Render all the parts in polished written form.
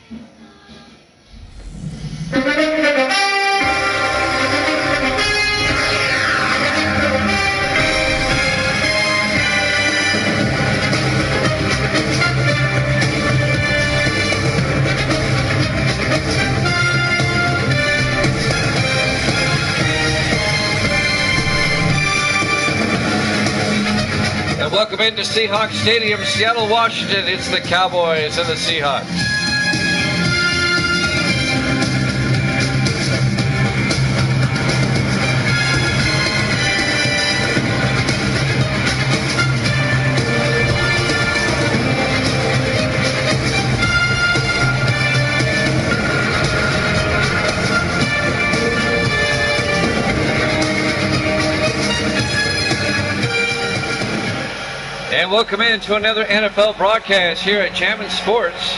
Welcome into Seahawks Stadium, Seattle, Washington. It's the Cowboys and the Seahawks. And welcome into another NFL broadcast here at Jammin' Sports.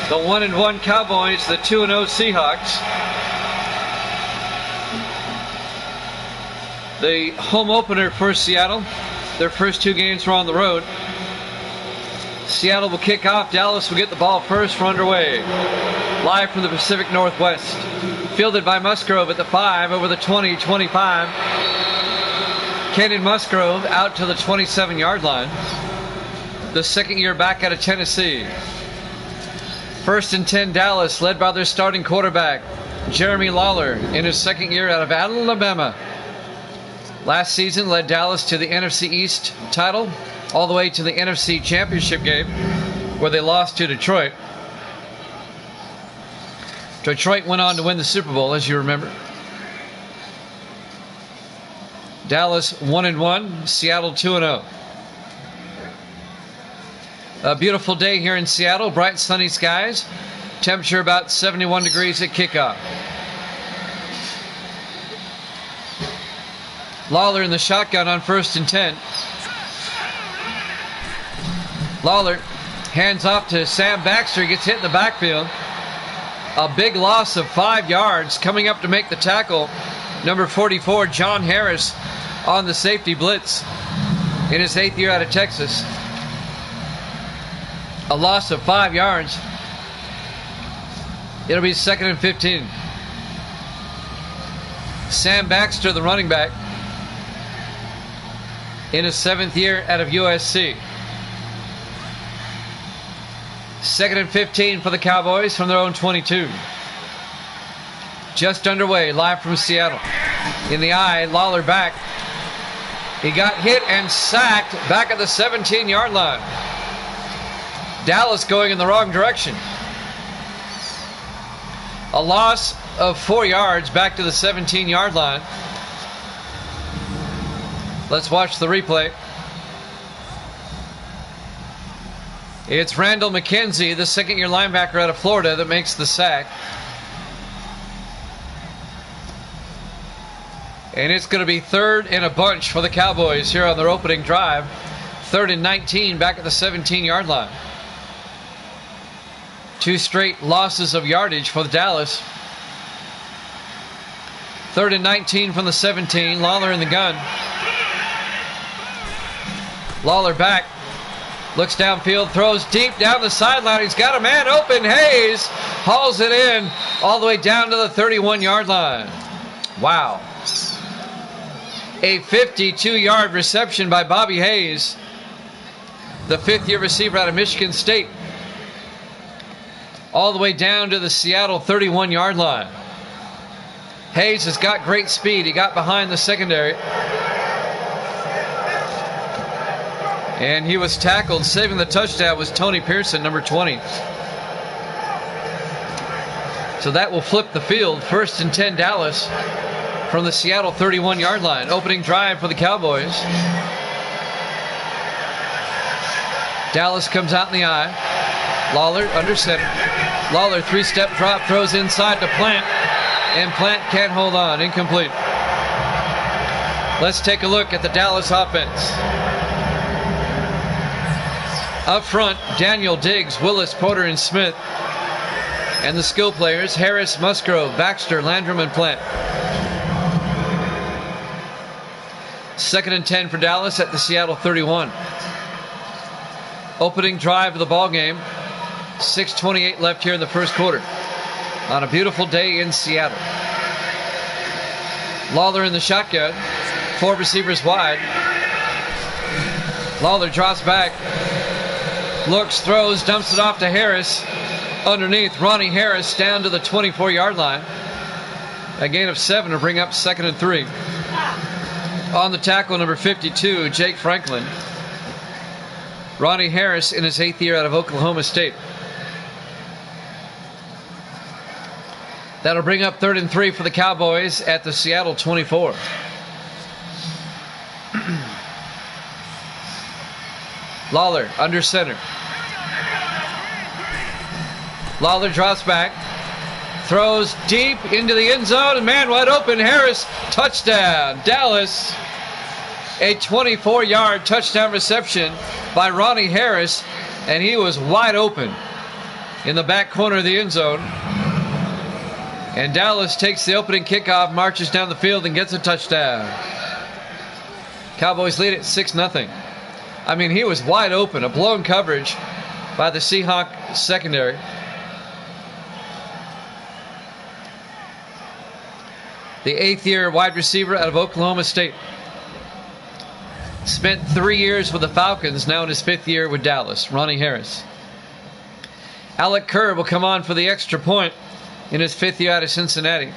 The 1-1 Cowboys, the 2-0 Seahawks. The home opener for Seattle. Their first two games were on the road. Seattle will kick off. Dallas will get the ball first. We're underway. Live from the Pacific Northwest. Fielded by Musgrove at the 5 over the 20-25. Cannon Musgrove out to the 27-yard line. The second year back out of Tennessee. First and 10 Dallas, led by their starting quarterback, Jeremy Lawler, in his second year out of Alabama. Last season led Dallas to the NFC East title, all the way to the NFC Championship game, where they lost to Detroit. Detroit went on to win the Super Bowl, as you remember. Dallas 1-1, Seattle 2-0. A beautiful day here in Seattle, bright sunny skies. Temperature about 71 degrees at kickoff. Lawler in the shotgun on first and 10. Lawler hands off to Sam Baxter, gets hit in the backfield. A big loss of 5 yards. Coming up to make the tackle, number 44, John Harris, on the safety blitz in his 8th year out of Texas. A loss of 5 yards. It'll be 2nd and 15. Sam Baxter, the running back, in his 7th year out of USC. 2nd and 15 for the Cowboys from their own 22. Just underway, live from Seattle. In the eye, Lawler back. He got hit and sacked back at the 17-yard line. Dallas going in the wrong direction. A loss of 4 yards back to the 17-yard line. Let's watch the replay. It's Randall McKenzie, the second-year linebacker out of Florida, that makes the sack. And it's going to be 3rd and a bunch for the Cowboys here on their opening drive. 3rd and 19 back at the 17-yard line. 2 straight losses of yardage for the Dallas. 3rd and 19 from the 17. Lawler in the gun. Lawler back. Looks downfield, throws deep down the sideline. He's got a man open. Hayes hauls it in all the way down to the 31-yard line. Wow. A 52-yard reception by Bobby Hayes, the 5th-year receiver out of Michigan State, all the way down to the Seattle 31-yard line. Hayes has got great speed. He got behind the secondary, and he was tackled. Saving the touchdown was Tony Pearson, number 20. So that will flip the field. 1st and 10 Dallas from the Seattle 31-yard line. Opening drive for the Cowboys. Dallas comes out in the eye. Lawler under center. Lawler 3-step drop, throws inside to Plant, and Plant can't hold on. Incomplete. Let's take a look at the Dallas offense. Up front, Daniel Diggs, Willis, Porter, and Smith. And the skill players, Harris, Musgrove, Baxter, Landrum, and Plant. 2nd and 10 for Dallas at the Seattle 31. Opening drive of the ball game. 6:28 left here in the first quarter on a beautiful day in Seattle. Lawler in the shotgun. 4 receivers wide. Lawler drops back. Looks, throws, dumps it off to Harris. Underneath, Ronnie Harris down to the 24-yard line. A gain of 7 to bring up 2nd and 3. On the tackle, number 52, Jake Franklin. Ronnie Harris in his 8th year out of Oklahoma State. That'll bring up 3rd and 3 for the Cowboys at the Seattle 24. Lawler under center. Lawler drops back. Throws deep into the end zone, and man wide open. Harris, touchdown. Dallas. A 24-yard touchdown reception by Ronnie Harris, and he was wide open in the back corner of the end zone. And Dallas takes the opening kickoff, marches down the field, and gets a touchdown. Cowboys lead at 6-0. I mean, he was wide open. A blown coverage by the Seahawks secondary. The 8th year wide receiver out of Oklahoma State. Spent 3 years with the Falcons, now in his 5th year with Dallas. Ronnie Harris. Alec Kerr will come on for the extra point in his 5th year out of Cincinnati.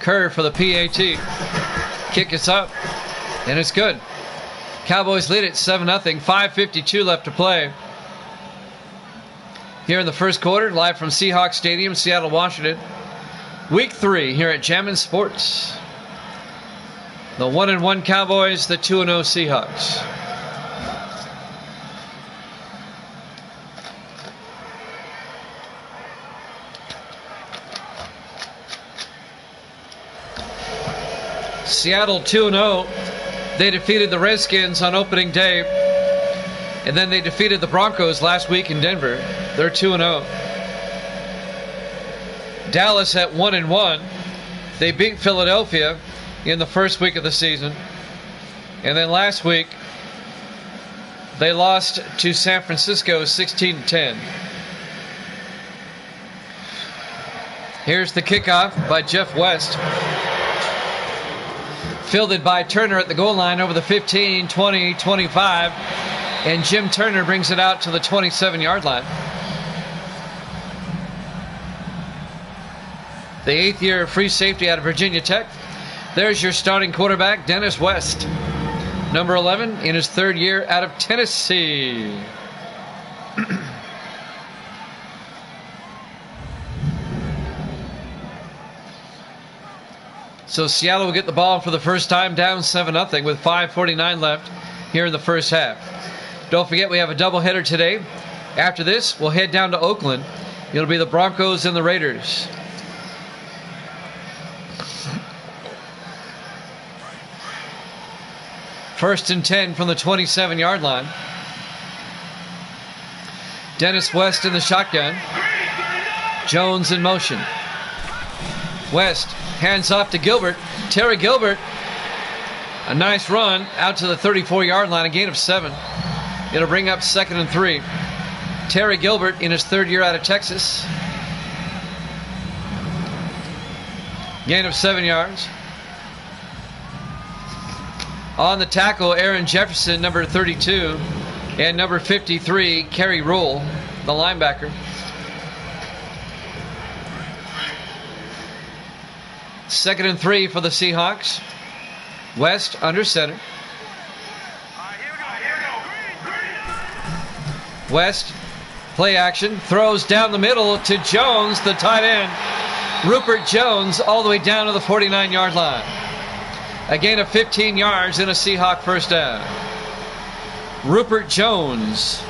Kerr for the PAT. Kick is up, and it's good. Cowboys lead it 7-0. 5:52 left to play. Here in the first quarter, live from Seahawks Stadium, Seattle, Washington. Week 3 here at Jammin' Sports. The 1-1 Cowboys, the 2-0 Seahawks. Seattle 2-0. They defeated the Redskins on opening day. And then they defeated the Broncos last week in Denver. They're 2-0. Dallas at 1-1. They beat Philadelphia in the first week of the season. And then last week, they lost to San Francisco 16-10. Here's the kickoff by Jeff West. Fielded by Turner at the goal line over the 15, 20, 25. And Jim Turner brings it out to the 27-yard line. The 8th year free safety out of Virginia Tech. There's your starting quarterback, Dennis West. Number 11 in his 3rd year out of Tennessee. So Seattle will get the ball for the first time, down 7-0 with 5:49 left here in the first half. Don't forget, we have a doubleheader today. After this, we'll head down to Oakland. It'll be the Broncos and the Raiders. First and 10 from the 27-yard line. Dennis West in the shotgun. Jones in motion. West hands off to Gilbert. Terry Gilbert. A nice run out to the 34-yard line. A gain of 7. It'll bring up 2nd and 3. Terry Gilbert in his 3rd year out of Texas. Gain of 7 yards. On the tackle, Aaron Jefferson, number 32, and number 53, Kerry Rule, the linebacker. Second and 3 for the Seahawks. West under center. West, play action, throws down the middle to Jones, the tight end. Rupert Jones all the way down to the 49-yard line. A gain of 15 yards in a Seahawk first down. Rupert Jones,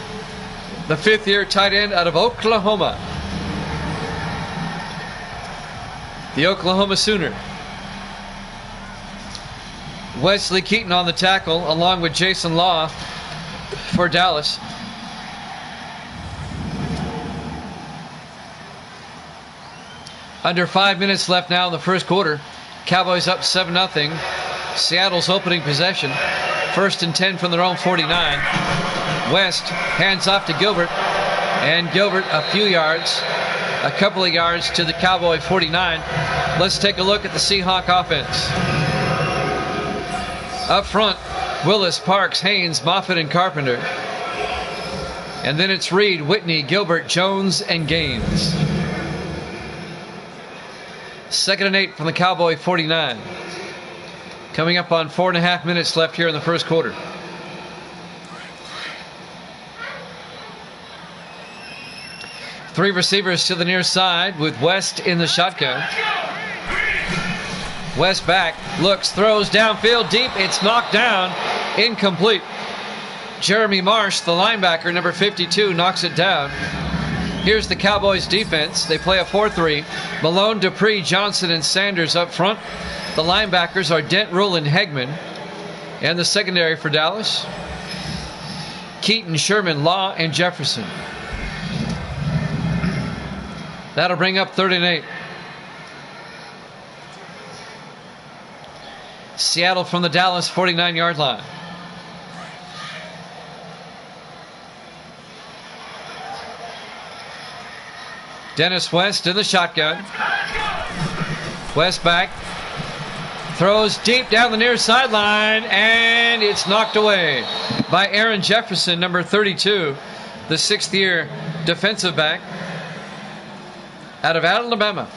the 5th year tight end out of Oklahoma. The Oklahoma Sooner. Wesley Keaton on the tackle, along with Jason Law for Dallas. Under 5 minutes left now in the first quarter. Cowboys up 7-0. Seattle's opening possession. First and 10 from their own 49. West hands off to Gilbert, and Gilbert a few yards, a couple of yards to the Cowboy 49. Let's take a look at the Seahawk offense. Up front, Willis, Parks, Haynes, Moffitt, and Carpenter. And then it's Reed, Whitney, Gilbert, Jones, and Gaines. 2nd and 8 from the Cowboy 49. Coming up on 4.5 minutes left here in the first quarter. Three receivers to the near side with West in the shotgun. West back, looks, throws downfield deep. It's knocked down, incomplete. Jeremy Marsh, the linebacker, number 52, knocks it down. Here's the Cowboys defense. They play a 4-3. Malone, Dupree, Johnson, and Sanders up front. The linebackers are Dent, Rule, and Hegman. And the secondary for Dallas, Keaton, Sherman, Law, and Jefferson. That'll bring up 3rd and 8. Seattle from the Dallas 49-yard line. Dennis West in the shotgun. West back. Throws deep down the near sideline, and it's knocked away by Aaron Jefferson, number 32, the 6th-year defensive back out of Alabama.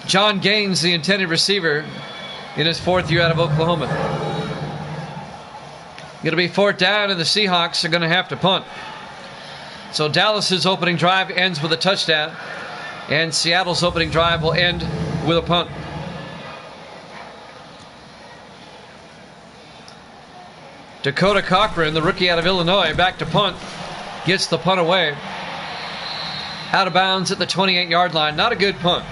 John Gaines, the intended receiver, in his 4th year out of Oklahoma. Going to be 4th down, and the Seahawks are going to have to punt. So Dallas's opening drive ends with a touchdown, and Seattle's opening drive will end with a punt. Dakota Cochran, the rookie out of Illinois, back to punt. Gets the punt away. Out of bounds at the 28-yard line. Not a good punt.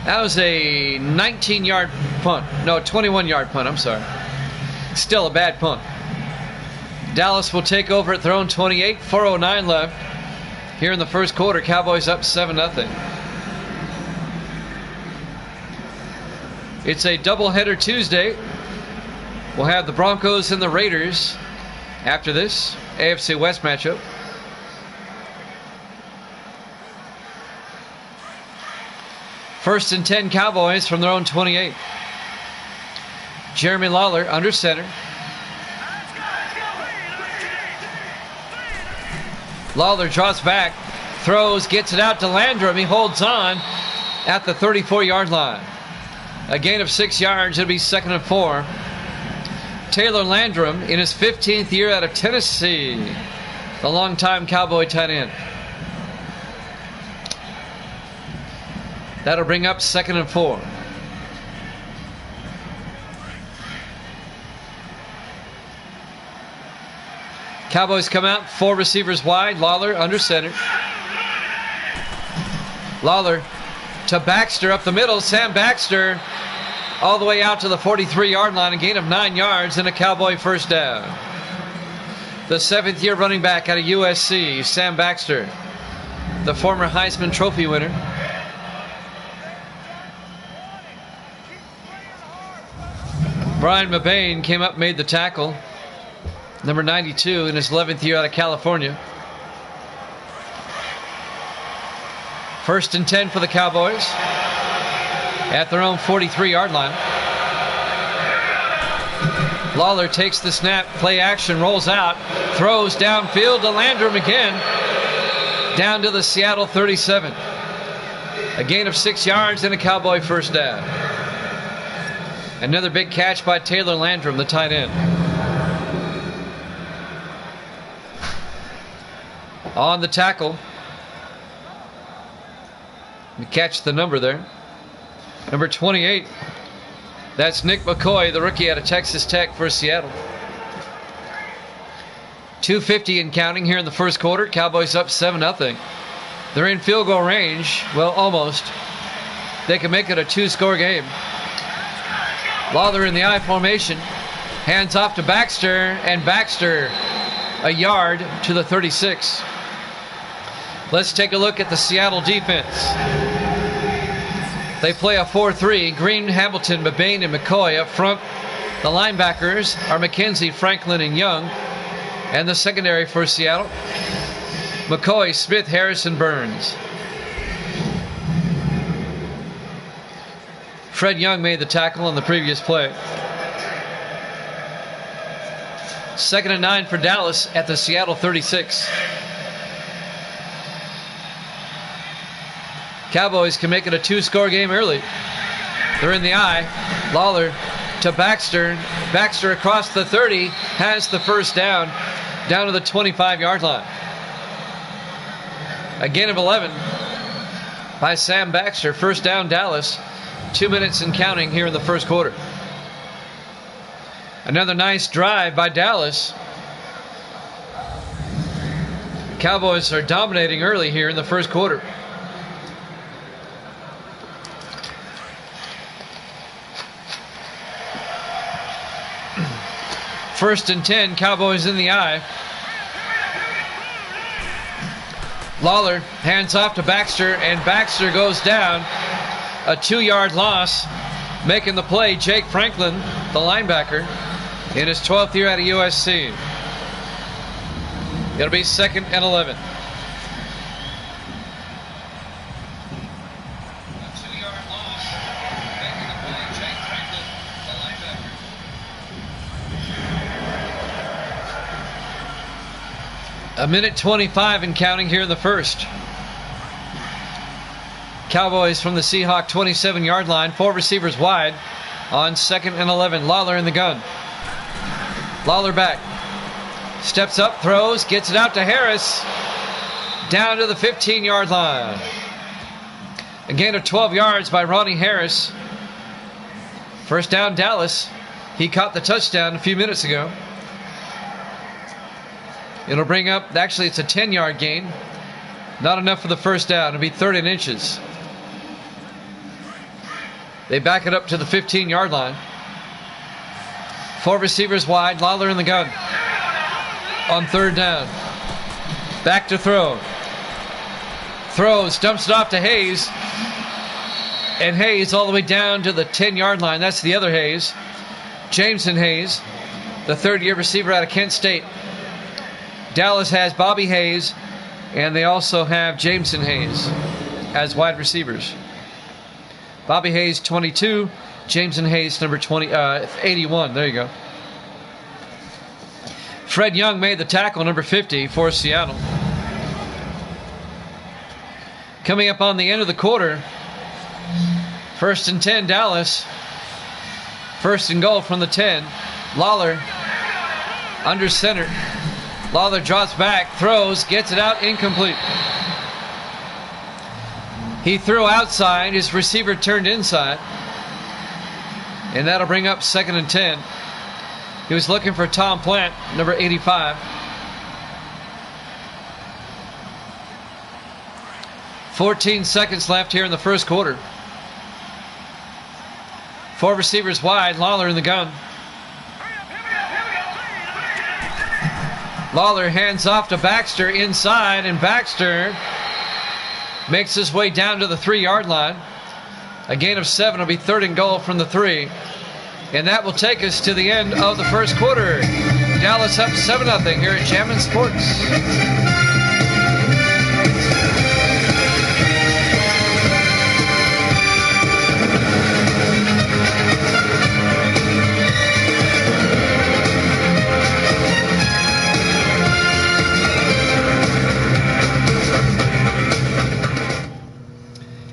That was a 19-yard punt. No, 21-yard punt, I'm sorry. Still a bad punt. Dallas will take over at their own 28. 4:09 left. Here in the first quarter, Cowboys up 7-0. It's a doubleheader Tuesday. We'll have the Broncos and the Raiders after this AFC West matchup. First and 10 Cowboys from their own 28. Jeremy Lawler under center. Lawler draws back, throws, gets it out to Landrum. He holds on at the 34-yard line. A gain of 6 yards. It'll be 2nd and 4. Taylor Landrum in his 15th year out of Tennessee, the longtime Cowboy tight end. That'll bring up 2nd and 4. Cowboys come out, 4 receivers wide. Lawler under center. Lawler to Baxter up the middle. Sam Baxter all the way out to the 43-yard line. A gain of 9 yards and a Cowboy first down. The 7th-year running back out of USC, Sam Baxter, the former Heisman Trophy winner. Brian Mabane came up, made the tackle. Number 92 in his 11th year out of California. First and 10 for the Cowboys at their own 43-yard line. Lawler takes the snap, play action, rolls out, throws downfield to Landrum again, down to the Seattle 37. A gain of 6 yards and a Cowboy first down. Another big catch by Taylor Landrum, the tight end. On the tackle. We catch the number there. Number 28. That's Nick McCoy, the rookie out of Texas Tech for Seattle. 2:50 and counting here in the first quarter. Cowboys up 7-0. They're in field goal range. Well, almost. They can make it a 2-score game. Lawler in the I formation. Hands off to Baxter, and Baxter a yard to the 36. Let's take a look at the Seattle defense. They play a 4-3. Green, Hamilton, Mabane, and McCoy up front. The linebackers are McKenzie, Franklin, and Young. And the secondary for Seattle, McCoy, Smith, Harrison, Burns. Fred Young made the tackle on the previous play. 2nd and 9 for Dallas at the Seattle 36. Cowboys can make it a 2-score game early. They're in the eye. Lawler to Baxter. Baxter across the 30 has the first down to the 25-yard line. A gain of 11 by Sam Baxter. First down, Dallas. 2 minutes and counting here in the first quarter. Another nice drive by Dallas. Cowboys are dominating early here in the first quarter. First and 10, Cowboys in the eye. Lawler hands off to Baxter, and Baxter goes down. A 2-yard loss. Making the play, Jake Franklin, the linebacker, in his 12th year out of USC. It'll be 2nd and 11. A minute 25 and counting here in the first. Cowboys from the Seahawks 27-yard line. 4 receivers wide on 2nd and 11. Lawler in the gun. Lawler back. Steps up, throws, gets it out to Harris. Down to the 15-yard line. A gain of 12 yards by Ronnie Harris. First down, Dallas. He caught the touchdown a few minutes ago. It'll bring up, actually it's a 10-yard gain. Not enough for the first down. It'll be 3rd and inches. They back it up to the 15-yard line. 4 receivers wide. Lawler in the gun. On 3rd down. Back to throw. Throws, dumps it off to Hayes. And Hayes all the way down to the 10-yard line. That's the other Hayes. Jameson Hayes, the 3rd-year receiver out of Kent State. Dallas has Bobby Hayes, and they also have Jameson Hayes as wide receivers. Bobby Hayes, 22. Jameson Hayes, number 81. There you go. Fred Young made the tackle, number 50, for Seattle. Coming up on the end of the quarter, 1st and 10, Dallas. 1st and goal from the 10. Lawler under center. Lawler drops back, throws, gets it out, incomplete. He threw outside, his receiver turned inside. And that'll bring up 2nd and 10. He was looking for Tom Plant, number 85. 14 seconds left here in the first quarter. 4 receivers wide, Lawler in the gun. Lawler hands off to Baxter inside, and Baxter makes his way down to the 3-yard line. A gain of 7 will be 3rd and goal from the 3. And that will take us to the end of the first quarter. Dallas up 7-0 here at Jammin' Sports.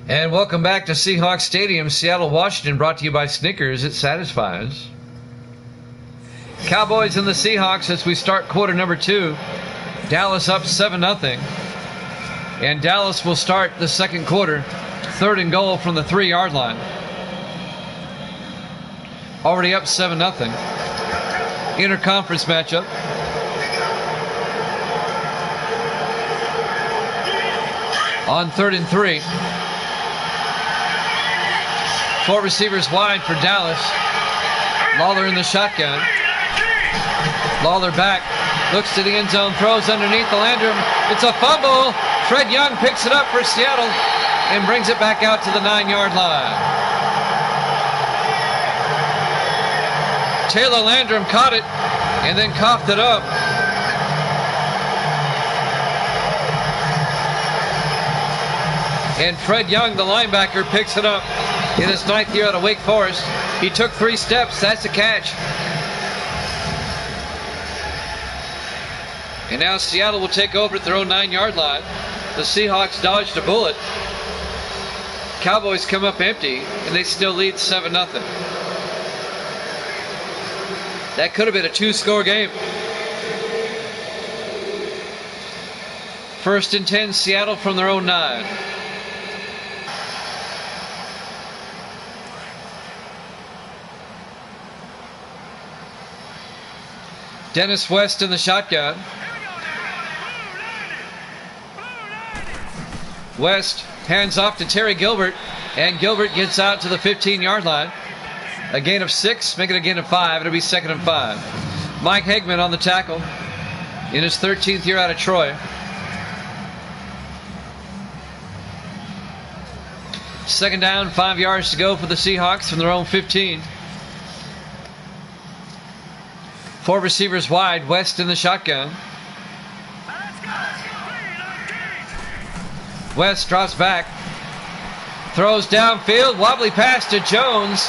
And welcome back to Seahawks Stadium, Seattle, Washington, brought to you by Snickers. It satisfies. Cowboys and the Seahawks as we start quarter number 2. Dallas up 7-0. And Dallas will start the second quarter, 3rd and goal from the 3-yard line. Already up 7-0. Interconference matchup. On 3rd and 3. 4 receivers wide for Dallas. Lawler in the shotgun. Lawler back. Looks to the end zone. Throws underneath the Landrum. It's a fumble. Fred Young picks it up for Seattle and brings it back out to the 9-yard line. Taylor Landrum caught it and then coughed it up. And Fred Young, the linebacker, picks it up in his 9th year out of Wake Forest. He took 3 steps. That's a catch. And now Seattle will take over at their own 9-yard line. The Seahawks dodged a bullet. Cowboys come up empty, and they still lead 7-0. That could have been a 2-score game. 1st and 10, Seattle from their own 9. Dennis West in the shotgun. West hands off to Terry Gilbert, and Gilbert gets out to the 15-yard line. A gain of 6, make it a gain of 5. It'll be 2nd and 5. Mike Hagman on the tackle in his 13th year out of Troy. Second down, 5 yards to go for the Seahawks from their own 15. 4 receivers wide, West in the shotgun. West drops back, throws downfield, wobbly pass to Jones,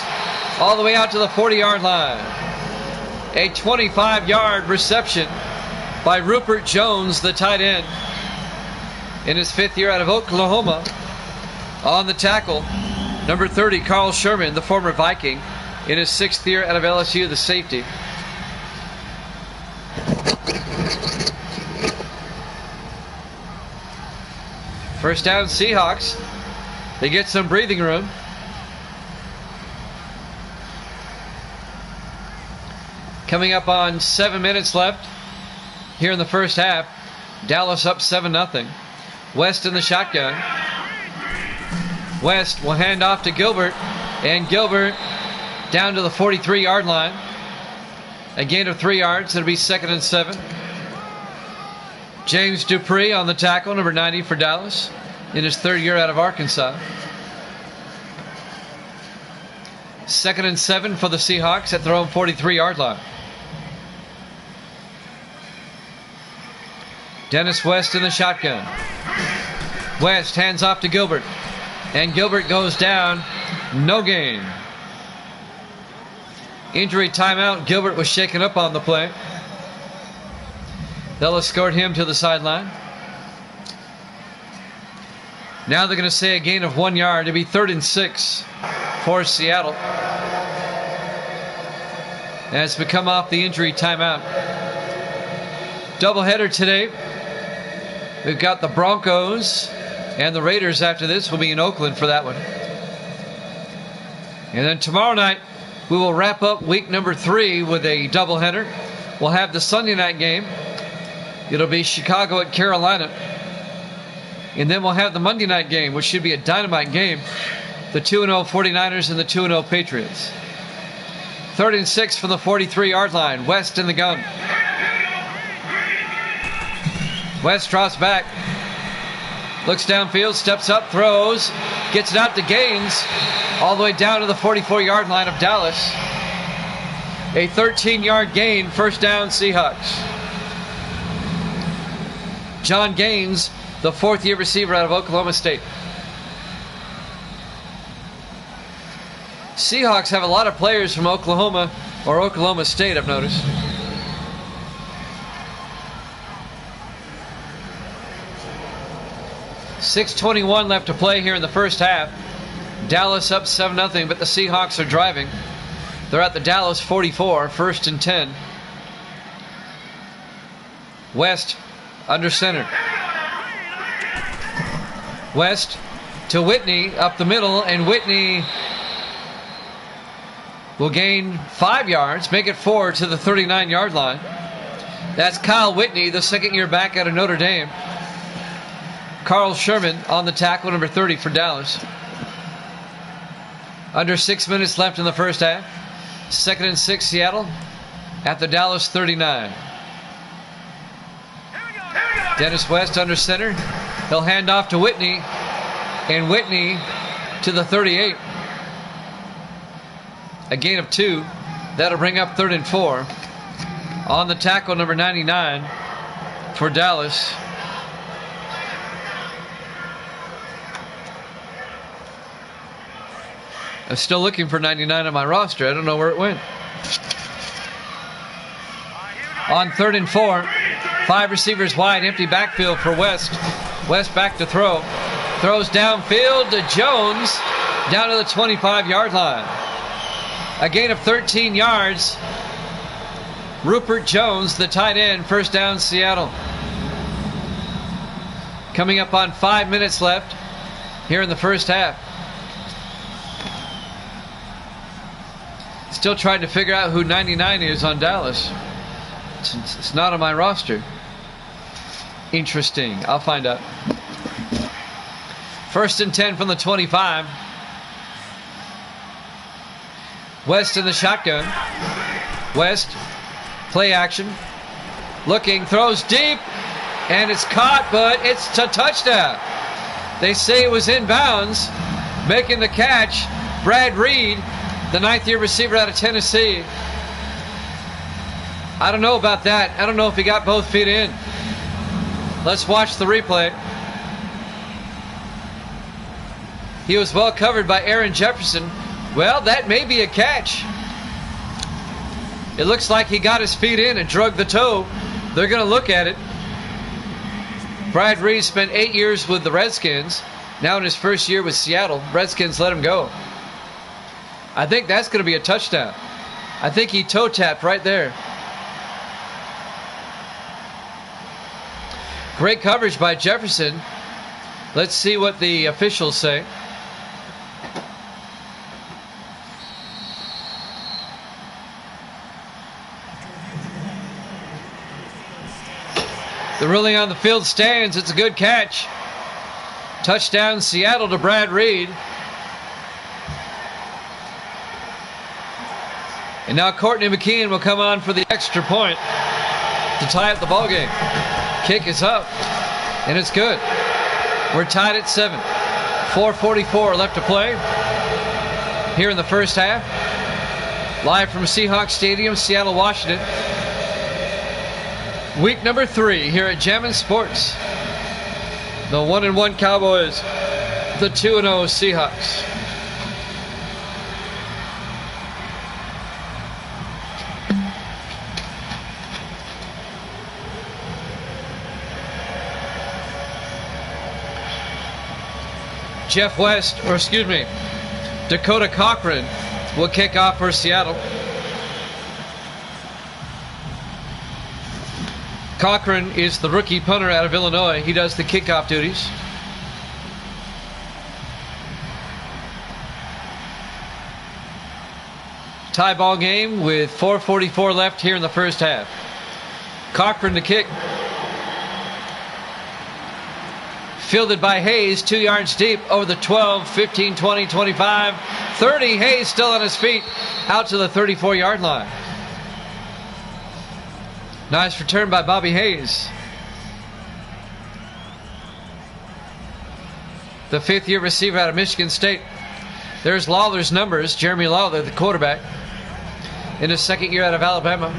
all the way out to the 40-yard line. A 25-yard reception by Rupert Jones, the tight end, in his 5th year out of Oklahoma. On the tackle, number 30, Carl Sherman, the former Viking, in his 6th year out of LSU, the safety. First down, Seahawks. They get some breathing room. Coming up on 7 minutes left here in the first half. Dallas up 7-0. West in the shotgun. West will hand off to Gilbert, and Gilbert down to the 43-yard line. A gain of 3 yards. It'll be 2nd and 7. James Dupree on the tackle, number 90 for Dallas, in his 3rd year out of Arkansas. 2nd and 7 for the Seahawks at their own 43-yard line. Dennis West in the shotgun. West hands off to Gilbert, and Gilbert goes down. No gain. Injury timeout. Gilbert was shaken up on the play. They'll escort him to the sideline. Now they're going to say a gain of 1 yard. It'll be 3rd and 6 for Seattle, as we come off the injury timeout. Doubleheader today. We've got the Broncos and the Raiders after this. We'll be in Oakland for that one. And then tomorrow night, we will wrap up week number 3 with a doubleheader. We'll have the Sunday night game. It'll be Chicago at Carolina. And then we'll have the Monday night game, which should be a dynamite game. The 2-0 49ers and the 2-0 Patriots. 3rd and 6 from the 43-yard line. West in the gun. West drops back. Looks downfield, steps up, throws. Gets it out to Gaines. All the way down to the 44-yard line of Dallas. A 13-yard gain. First down, Seahawks. John Gaines, the 4th-year receiver out of Oklahoma State. Seahawks have a lot of players from Oklahoma or Oklahoma State, I've noticed. .6:21 left to play here in the first half. Dallas up 7-0, but the Seahawks are driving. They're at the Dallas 44, 1st and 10. West under center. West to Whitney up the middle, and Whitney will gain 5 yards, make it 4 to the 39-yard line. That's Kyle Whitney, the 2nd-year back out of Notre Dame. Carl Sherman on the tackle, number 30 for Dallas. Under 6 minutes left in the first half. 2nd and 6, Seattle at the Dallas 39. Dennis West under center. He'll hand off to Whitney, and Whitney to the 38. A gain of 2. That'll bring up 3rd and 4. On the tackle, number 99 for Dallas. I'm still looking for 99 on my roster. I don't know where it went. On 3rd and 4, 5 receivers wide, empty backfield for West. West back to throw. Throws downfield to Jones, down to the 25-yard line. A gain of 13 yards. Rupert Jones, the tight end, first down Seattle. Coming up on 5 minutes left here in the first half. Still trying to figure out who 99 is on Dallas. It's not on my roster. Interesting. I'll find out. 1st and 10 from the 25. West in the shotgun. West, play action. Looking, throws deep, and it's caught, but it's a touchdown. They say it was inbounds. Making the catch, Brad Reed, the 9th-year receiver out of Tennessee. I don't know about that. I don't know if he got both feet in. Let's watch the replay. He was well covered by Aaron Jefferson. Well, that may be a catch. It looks like he got his feet in and drug the toe. They're going to look at it. Brad Reed spent 8 years with the Redskins. Now in his first year with Seattle, Redskins let him go. I think that's going to be a touchdown. I think he toe tapped right there. Great coverage by Jefferson. Let's see what the officials say. The ruling on the field stands. It's a good catch. Touchdown Seattle to Brad Reed. And now Courtney McKeon will come on for the extra point to tie up the ball game. Kick is up, and it's good. We're tied at 7. 4:44 left to play here in the first half. Live from Seahawks Stadium, Seattle, Washington. Week number 3 here at Jammin' Sports. The 1-1 Cowboys, the 2-0 Seahawks. Dakota Cochran will kick off for Seattle. Cochran is the rookie punter out of Illinois. He does the kickoff duties. Tie ball game with 4:44 left here in the first half. Cochran to kick. Fielded by Hayes, 2 yards deep over the 12, 15, 20, 25, 30. Hayes still on his feet, out to the 34-yard line. Nice return by Bobby Hayes. The 5th-year receiver out of Michigan State. There's Lawler's numbers. Jeremy Lawler, the quarterback, in his 2nd year out of Alabama.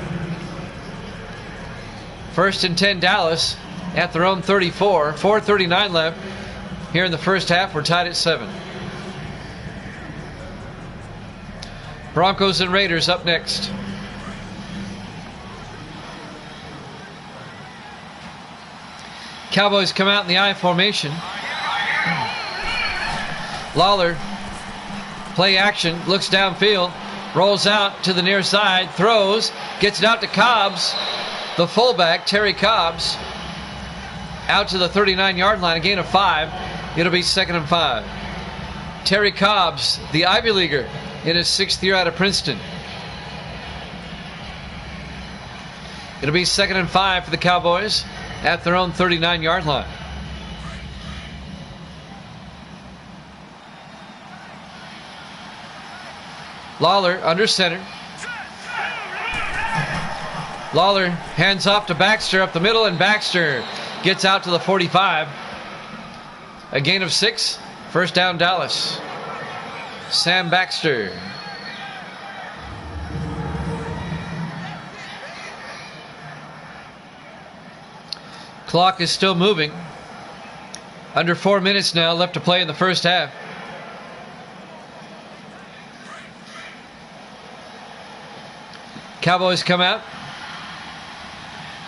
1st and 10 Dallas at their own 34. 4:39 left here in the first half. We're tied at 7. Broncos and Raiders up next. Cowboys come out in the I formation. Lawler, play action, looks downfield, rolls out to the near side, throws, gets it out to Cobbs, the fullback, Terry Cobbs, out to the 39-yard line, a gain of 5. It'll be 2nd and 5. Terry Cobbs, the Ivy Leaguer, in his 6th year out of Princeton. It'll be 2nd and 5 for the Cowboys at their own 39-yard line. Lawler under center. Lawler hands off to Baxter up the middle, and Baxter gets out to the 45. A gain of 6. First down Dallas. Sam Baxter. Clock is still moving. Under 4 minutes now left to play in the first half. Cowboys come out.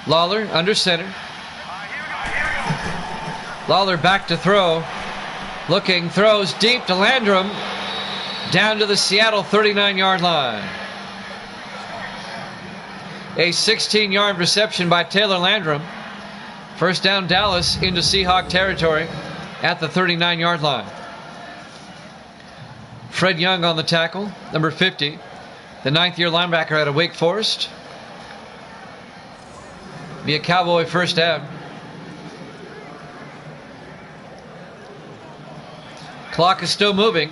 Lawler under center. Lawler back to throw. Looking, throws deep to Landrum. Down to the Seattle 39-yard line. A 16-yard reception by Taylor Landrum. First down Dallas into Seahawk territory at the 39-yard line. Fred Young on the tackle, number 50. The 9th-year linebacker out of Wake Forest. Be a Cowboy first down. Clock is still moving.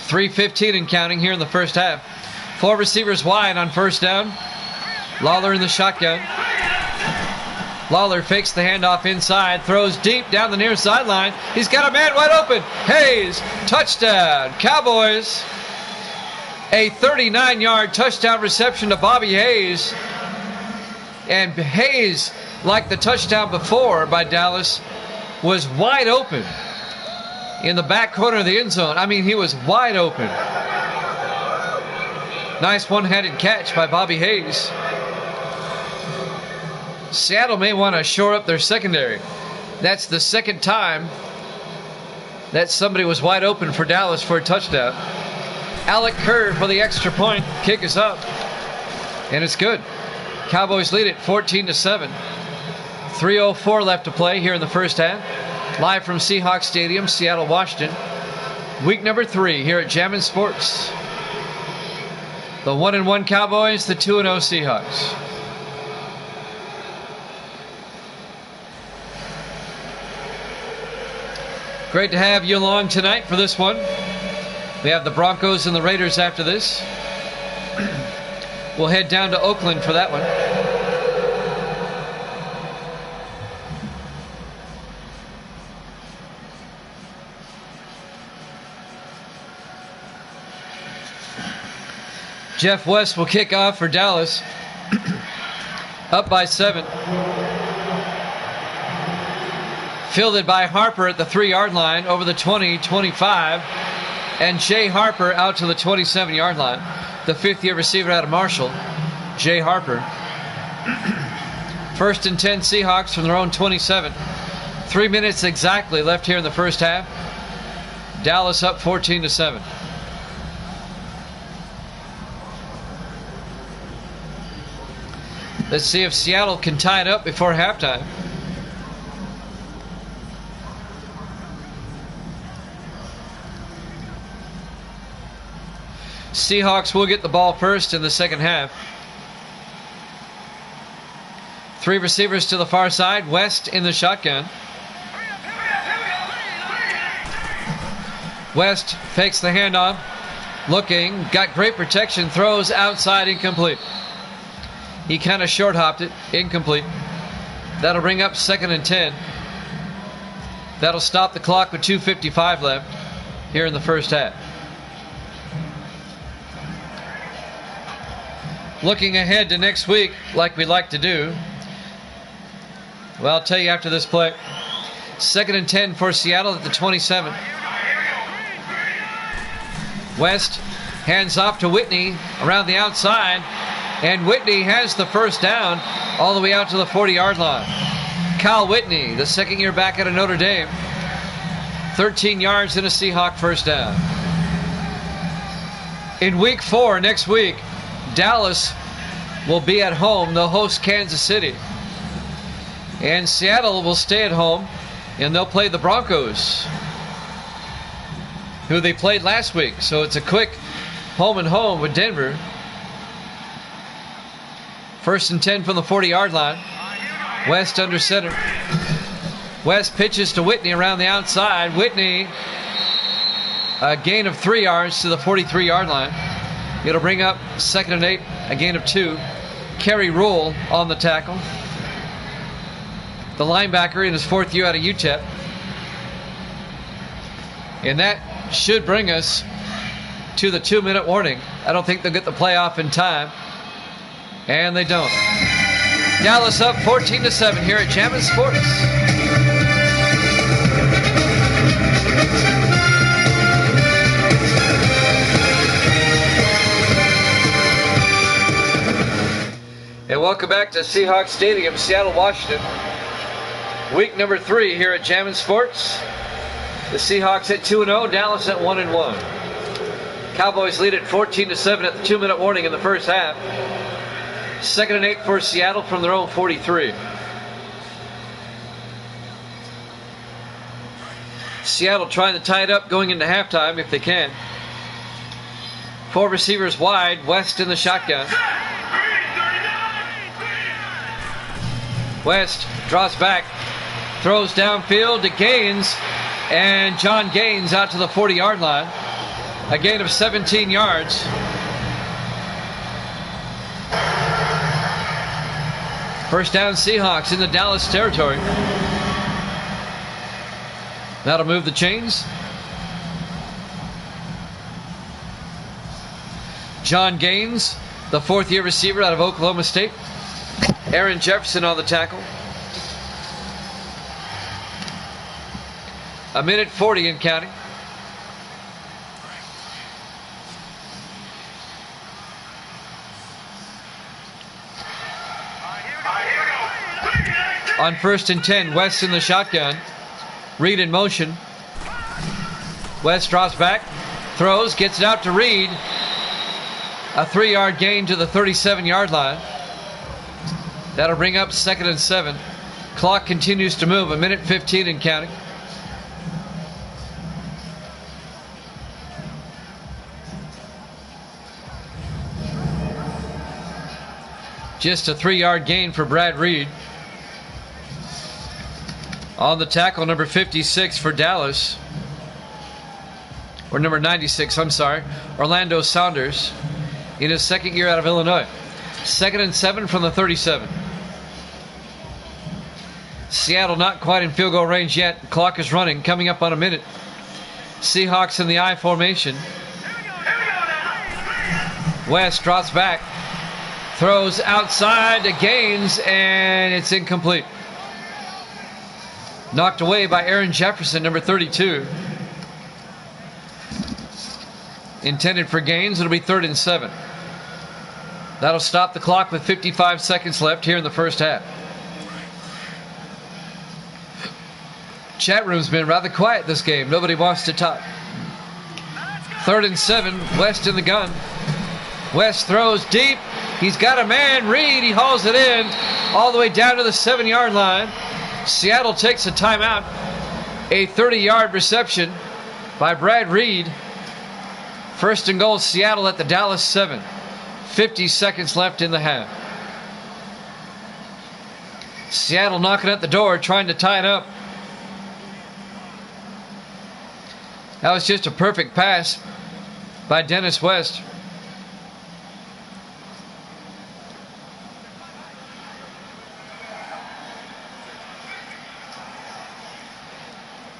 3:15 and counting here in the first half. 4 receivers wide on first down. Lawler in the shotgun. Lawler fakes the handoff inside, throws deep down the near sideline. He's got a man wide open. Hayes, touchdown, Cowboys. A 39-yard touchdown reception to Bobby Hayes. And Hayes, like the touchdown before by Dallas, was wide open in the back corner of the end zone. I mean, he was wide open. Nice one-handed catch by Bobby Hayes. Seattle may want to shore up their secondary. That's the second time that somebody was wide open for Dallas for a touchdown. Alec Kerr for the extra point. Kick is up. And it's good. Cowboys lead it 14-7. 3:04 left to play here in the first half. Live from Seahawks Stadium, Seattle, Washington. Week number 3 here at Jammin' Sports. The 1-1 Cowboys, the 2-0 Seahawks. Great to have you along tonight for this one. We have the Broncos and the Raiders after this. We'll head down to Oakland for that one. Jeff West will kick off for Dallas. Up by 7. Fielded by Harper at the 3-yard line over the 20-25. And Jay Harper out to the 27-yard line. The 5th-year receiver out of Marshall, Jay Harper. First and 10 Seahawks from their own 27. 3 minutes exactly left here in the first half. Dallas up 14-7. Let's see if Seattle can tie it up before halftime. Seahawks will get the ball first in the second half. 3 receivers to the far side. West in the shotgun. West fakes the handoff. Looking. Got great protection. Throws outside. Incomplete. He kind of short hopped it. Incomplete. That'll bring up 2nd and 10. That'll stop the clock with 2:55 left here in the first half. Looking ahead to next week, like we like to do. Well, I'll tell you after this play. 2nd and 10 for Seattle at the 27. West hands off to Whitney around the outside. And Whitney has the first down all the way out to the 40-yard line. Kyle Whitney, the 2nd-year back out of Notre Dame. 13 yards and a Seahawk first down. In week 4, next week, Dallas will be at home. They'll host Kansas City. And Seattle will stay at home, and they'll play the Broncos, who they played last week. So it's a quick home and home with Denver. 1st and 10 from the 40-yard line. West under center. West pitches to Whitney around the outside. Whitney, a gain of 3 yards to the 43-yard line. It'll bring up 2nd and 8, a gain of 2. Kerry Rule on the tackle. The linebacker in his 4th year out of UTEP. And that should bring us to the 2-minute warning. I don't think they'll get the play off in time. And they don't. Dallas up 14-7 here at Jammin' Sports. And welcome back to Seahawks Stadium, Seattle, Washington. Week number 3 here at Jammin' Sports. The Seahawks at 2-0, Dallas at 1-1. Cowboys lead at 14-7 at the 2-minute warning in the first half. 2nd and 8 for Seattle from their own 43. Seattle trying to tie it up going into halftime if they can. 4 receivers wide, West in the shotgun. West draws back, throws downfield to Gaines, and John Gaines out to the 40-yard line. A gain of 17 yards. First down Seahawks in the Dallas territory. That'll move the chains. John Gaines, the 4th-year receiver out of Oklahoma State. Aaron Jefferson on the tackle. 1:40 in counting. On 1st and 10, West in the shotgun. Reed in motion. West drops back, throws, gets it out to Reed. A 3-yard gain to the 37-yard line. That'll bring up 2nd and 7. Clock continues to move, 1:15 in counting. Just a 3-yard gain for Brad Reed. On the tackle, number 56 for Dallas. Or number 96, I'm sorry. Orlando Saunders in his 2nd year out of Illinois. 2nd and 7 from the 37. Seattle not quite in field goal range yet. Clock is running, coming up on a minute. Seahawks in the I formation. West drops back, throws outside to Gaines, and it's incomplete. Knocked away by Aaron Jefferson, number 32. Intended for Gaines. It'll be 3rd and 7. That'll stop the clock with 55 seconds left here in the first half. Chat room's been rather quiet this game. Nobody wants to talk. 3rd and 7. West in the gun. West throws deep. He's got a man. Reed, he hauls it in all the way down to the 7-yard line. Seattle takes a timeout. A 30-yard reception by Brad Reed. 1st and goal, Seattle at the Dallas 7. 50 seconds left in the half. Seattle knocking at the door, trying to tie it up. That was just a perfect pass by Dennis West.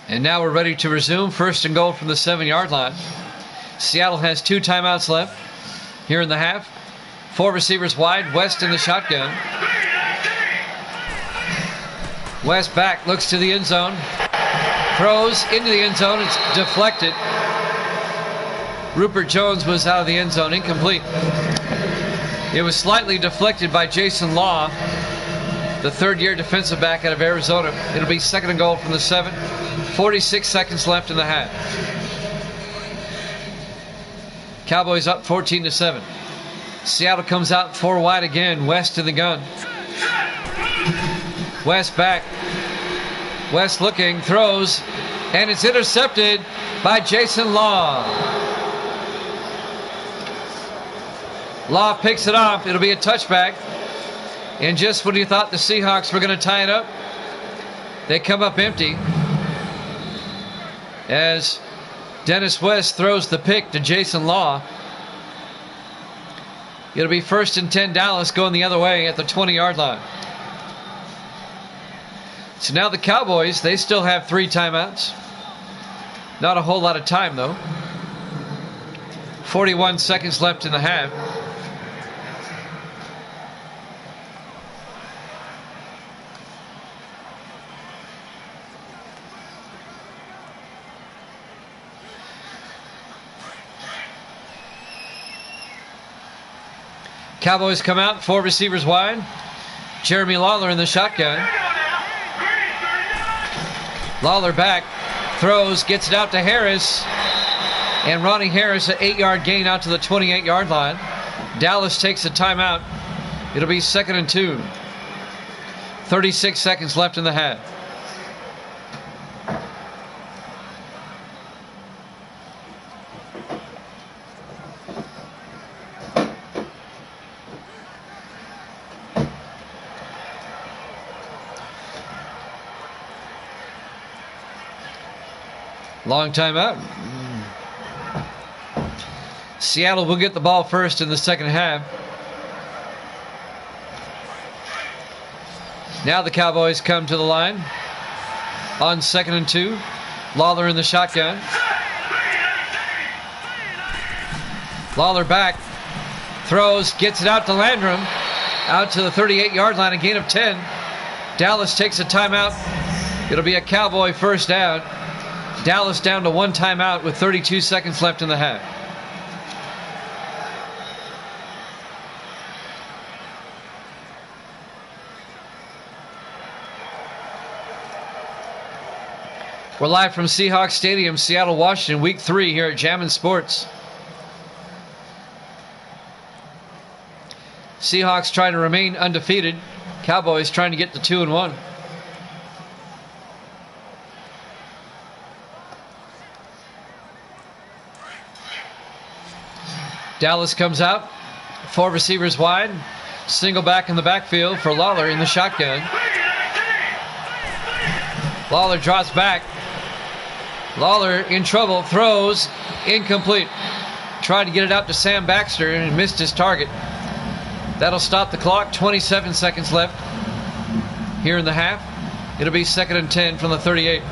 And now we're ready to resume. 1st and goal from the 7-yard line. Seattle has 2 timeouts left here in the half. 4 receivers wide. West in the shotgun. West back, looks to the end zone. Throws into the end zone. It's deflected. Rupert Jones was out of the end zone. Incomplete. It was slightly deflected by Jason Law, the 3rd-year defensive back out of Arizona. It'll be 2nd and goal from the 7. 46 seconds left in the half. Cowboys up 14-7. Seattle comes out 4 wide again. West to the gun. West back. West looking, throws, and it's intercepted by Jason Law. Law picks it off. It'll be a touchback. And just when you thought the Seahawks were going to tie it up, they come up empty as Dennis West throws the pick to Jason Law. It'll be 1st and 10 Dallas going the other way at the 20-yard line. So now the Cowboys, they still have 3 timeouts. Not a whole lot of time, though. 41 seconds left in the half. Cowboys come out, 4 receivers wide. Jeremy Lawler in the shotgun. Lawler back, throws, gets it out to Harris. And Ronnie Harris, an 8-yard gain out to the 28-yard line. Dallas takes a timeout. It'll be 2nd and 2. 36 seconds left in the half. Long timeout. Seattle will get the ball first in the second half. Now the Cowboys come to the line on 2nd and 2. Lawler in the shotgun. Lawler back, throws, gets it out to Landrum, out to the 38-yard line, a gain of 10. Dallas takes a timeout. It'll be a Cowboy first down. Dallas down to 1 timeout with 32 seconds left in the half. We're live from Seahawks Stadium, Seattle, Washington, Week 3 here at Jammin' Sports. Seahawks trying to remain undefeated. Cowboys trying to get to 2-1. Dallas comes out, 4 receivers wide, single back in the backfield for Lawler in the shotgun. Lawler drops back. Lawler in trouble, throws, incomplete. Tried to get it out to Sam Baxter and missed his target. That'll stop the clock. 27 seconds left here in the half. It'll be 2nd and 10 from the 38.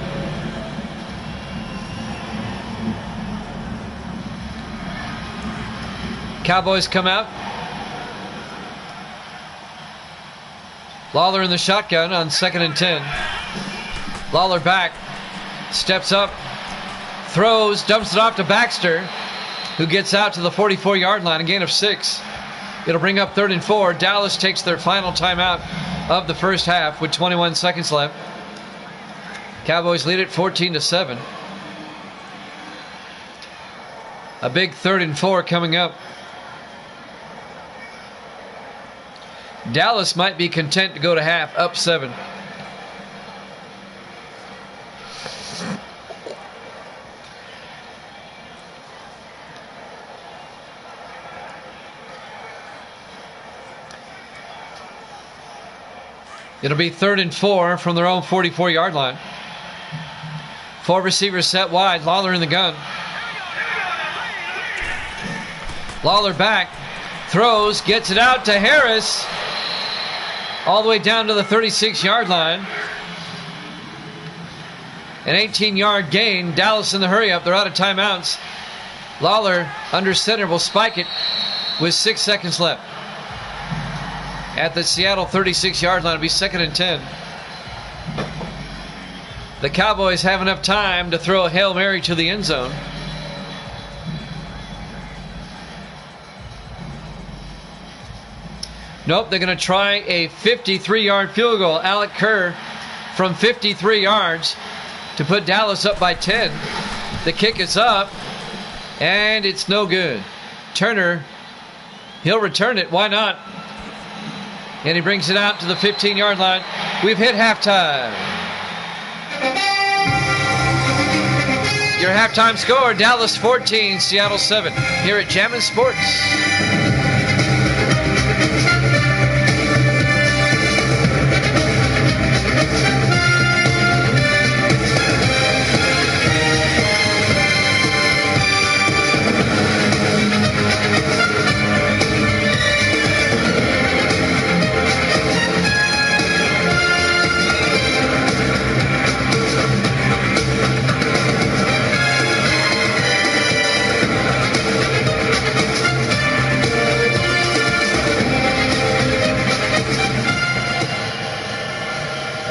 Cowboys come out. Lawler in the shotgun on 2nd and 10. Lawler back, steps up, throws, dumps it off to Baxter, who gets out to the 44-yard line, a gain of 6. It'll bring up 3rd and 4. Dallas takes their final timeout of the first half with 21 seconds left. Cowboys lead it 14-7. A big 3rd and 4 coming up. Dallas might be content to go to half up 7. It'll be 3rd and 4 from their own 44-yard line. 4 receivers set wide. Lawler in the gun. Lawler back, throws, gets it out to Harris, all the way down to the 36-yard line. An 18-yard gain. Dallas in the hurry-up. They're out of timeouts. Lawler under center will spike it with 6 seconds left. At the Seattle 36-yard line, it'll be 2nd and 10. The Cowboys have enough time to throw a Hail Mary to the end zone. Nope, they're going to try a 53-yard field goal. Alec Kerr from 53 yards to put Dallas up by 10. The kick is up, and it's no good. Turner, he'll return it. Why not? And he brings it out to the 15-yard line. We've hit halftime. Your halftime score, Dallas 14, Seattle 7, here at Jammin' Sports.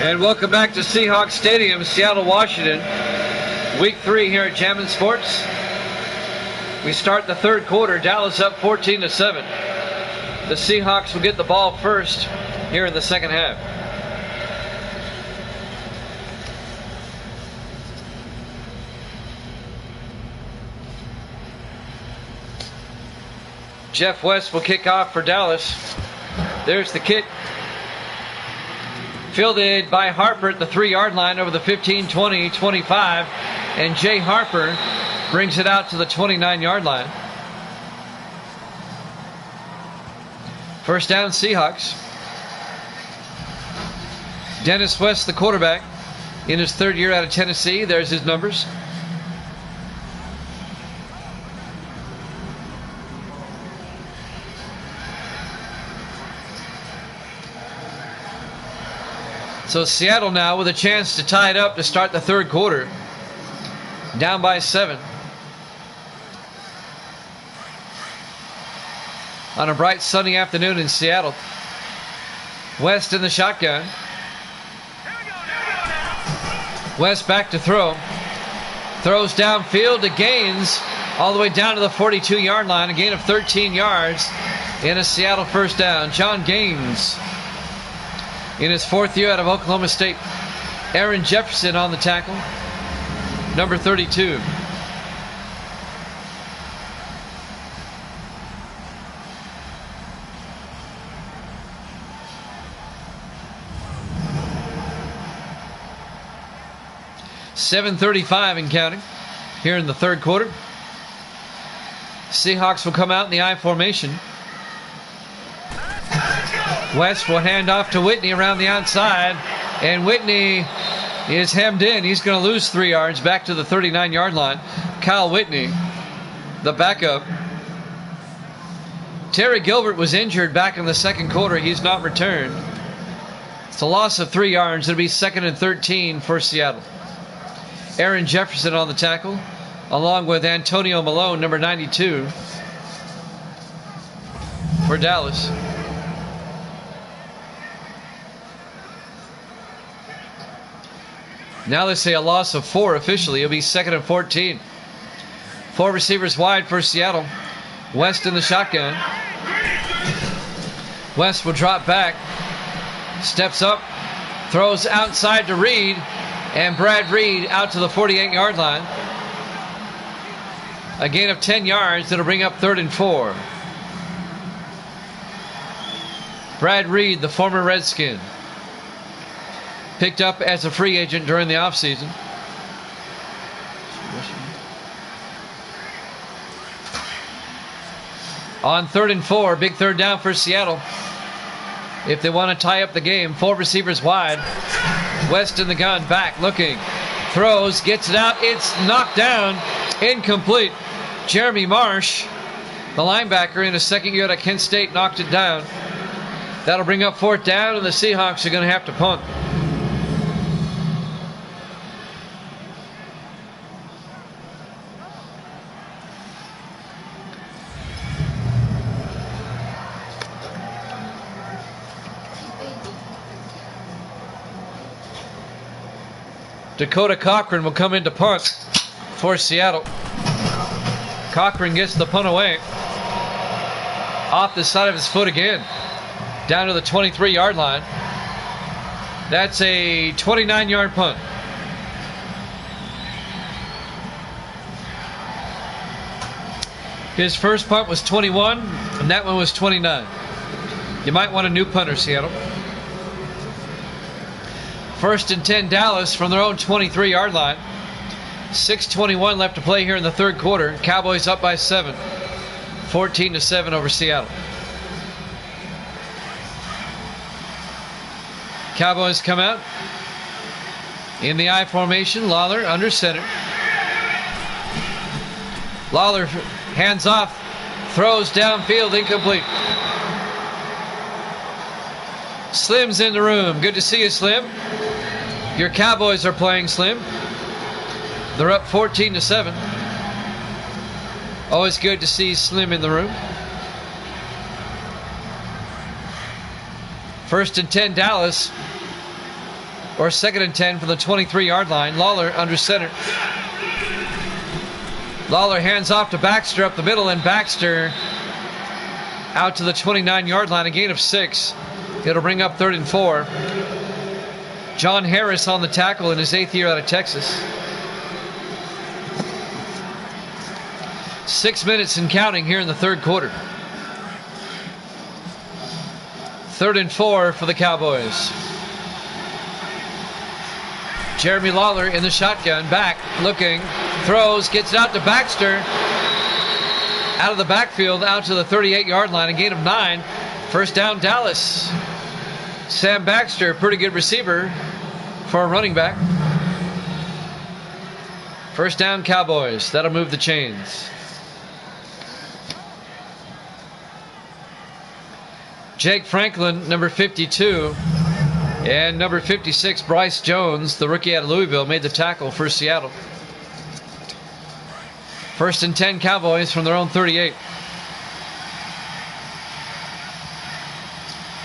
And welcome back to Seahawks Stadium, Seattle, Washington. Week 3 here at Jammin' Sports. We start the third quarter. Dallas up 14-7. The Seahawks will get the ball first here in the second half. Jeff West will kick off for Dallas. There's the kick. Fielded by Harper at the 3-yard line over the 15, 20, 25. And Jay Harper brings it out to the 29-yard line. First down, Seahawks. Dennis West, the quarterback, in his third year out of Tennessee. There's his numbers. So Seattle now with a chance to tie it up to start the third quarter. Down by 7. On a bright sunny afternoon in Seattle. West in the shotgun. West back to throw. Throws downfield to Gaines all the way down to the 42-yard line. A gain of 13 yards in a Seattle first down. John Gaines in his fourth year out of Oklahoma State. Aaron Jefferson on the tackle. Number 32. .735 and counting here in the third quarter. Seahawks will come out in the I formation. West will hand off to Whitney around the outside, and Whitney is hemmed in. He's going to lose 3 yards back to the 39-yard line. Kyle Whitney, the backup. Terry Gilbert was injured back in the second quarter. He's not returned. It's a loss of 3 yards. It'll be 2nd and 13 for Seattle. Aaron Jefferson on the tackle, along with Antonio Malone, number 92, for Dallas. Now they say a loss of 4 officially. It'll be 2nd and 14. 4 receivers wide for Seattle. West in the shotgun. West will drop back. Steps up. Throws outside to Reed. And Brad Reed out to the 48-yard line. A gain of 10 yards. That'll bring up 3rd and 4. Brad Reed, the former Redskin. Picked up as a free agent during the offseason. On 3rd and 4, big third down for Seattle. If they want to tie up the game, 4 receivers wide. West in the gun, back, looking. Throws, gets it out. It's knocked down. Incomplete. Jeremy Marsh, the linebacker in his second year at Kent State, knocked it down. That'll bring up 4th down, and the Seahawks are going to have to punt. Dakota Cochran will come in to punt for Seattle. Cochran gets the punt away. Off the side of his foot again. Down to the 23-yard line. That's a 29-yard punt. His first punt was 21, and that one was 29. You might want a new punter, Seattle. 1st and 10 Dallas from their own 23-yard line. 6:21 left to play here in the third quarter. Cowboys up by 7. 14-7 over Seattle. Cowboys come out in the I formation. Lawler under center. Lawler hands off. Throws downfield, incomplete. Slim's in the room. Good to see you, Slim. Your Cowboys are playing, Slim. They're up 14-7. Always good to see Slim in the room. 1st and 10 Dallas. Or 2nd and 10 from the 23-yard line. Lawler under center. Lawler hands off to Baxter up the middle, and Baxter out to the 29-yard line, a gain of 6. It'll bring up 3rd and 4. John Harris on the tackle in his 8th year out of Texas. 6 minutes and counting here in the 3rd quarter. 3rd and 4 for the Cowboys. Jeremy Lawler in the shotgun, back, looking, throws, gets it out to Baxter. Out of the backfield, out to the 38-yard line, a gain of 9. First down, Dallas. Sam Baxter, pretty good receiver for a running back. First down, Cowboys. That'll move the chains. Jake Franklin, number 52, and number 56, Bryce Jones, the rookie out of Louisville, made the tackle for Seattle. First and 10, Cowboys from their own 38.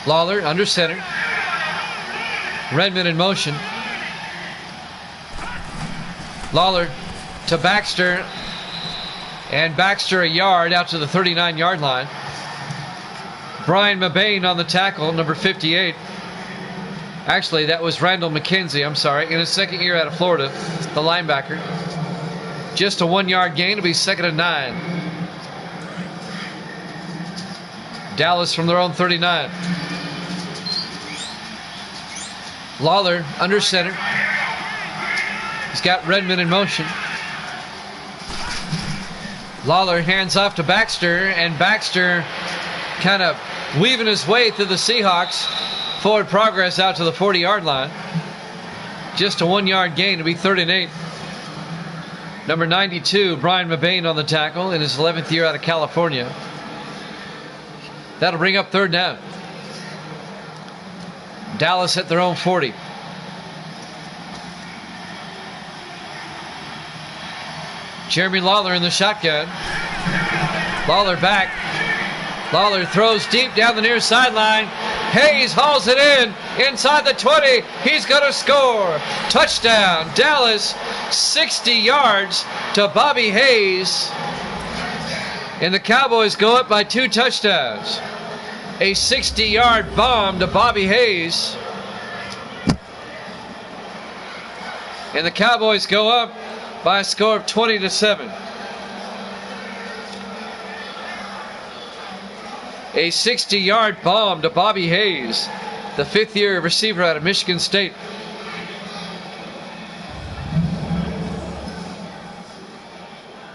Lawler under center. Redmond in motion. Lawler to Baxter. And Baxter a yard out to the 39-yard line. Brian Mabane on the tackle, number 58. Actually, that was Randall McKenzie, I'm sorry, in his 2nd year out of Florida, the linebacker. Just a 1-yard gain. It'll be 2nd and 9. Dallas from their own 39. Lawler under center. He's got Redmond in motion. Lawler hands off to Baxter, and Baxter kind of weaving his way through the Seahawks. Forward progress out to the 40-yard line. Just a 1-yard gain. It'll be 3rd and 8. Number 92, Brian Mabane on the tackle in his 11th year out of California. That'll bring up 3rd down. Dallas at their own 40. Jeremy Lawler in the shotgun. Lawler back. Lawler throws deep down the near sideline. Hayes hauls it in inside the 20. He's going to score. Touchdown, Dallas. 60 yards to Bobby Hayes. And the Cowboys go up by 2 touchdowns. A 60-yard bomb to Bobby Hayes. And the Cowboys go up by a score of 20-7. A 60-yard bomb to Bobby Hayes, the 5th-year receiver out of Michigan State.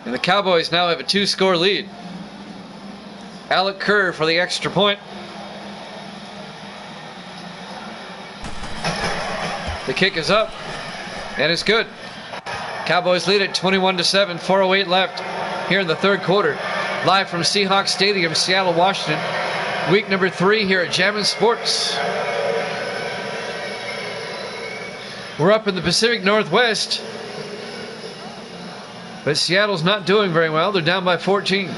And the Cowboys now have a 2-score lead. Alec Kerr for the extra point. The kick is up, and it's good. Cowboys lead at 21-7, 4:08 left here in the 3rd quarter. Live from Seahawks Stadium, Seattle, Washington. Week number 3 here at Jammin' Sports. We're up in the Pacific Northwest, but Seattle's not doing very well. They're down by 14.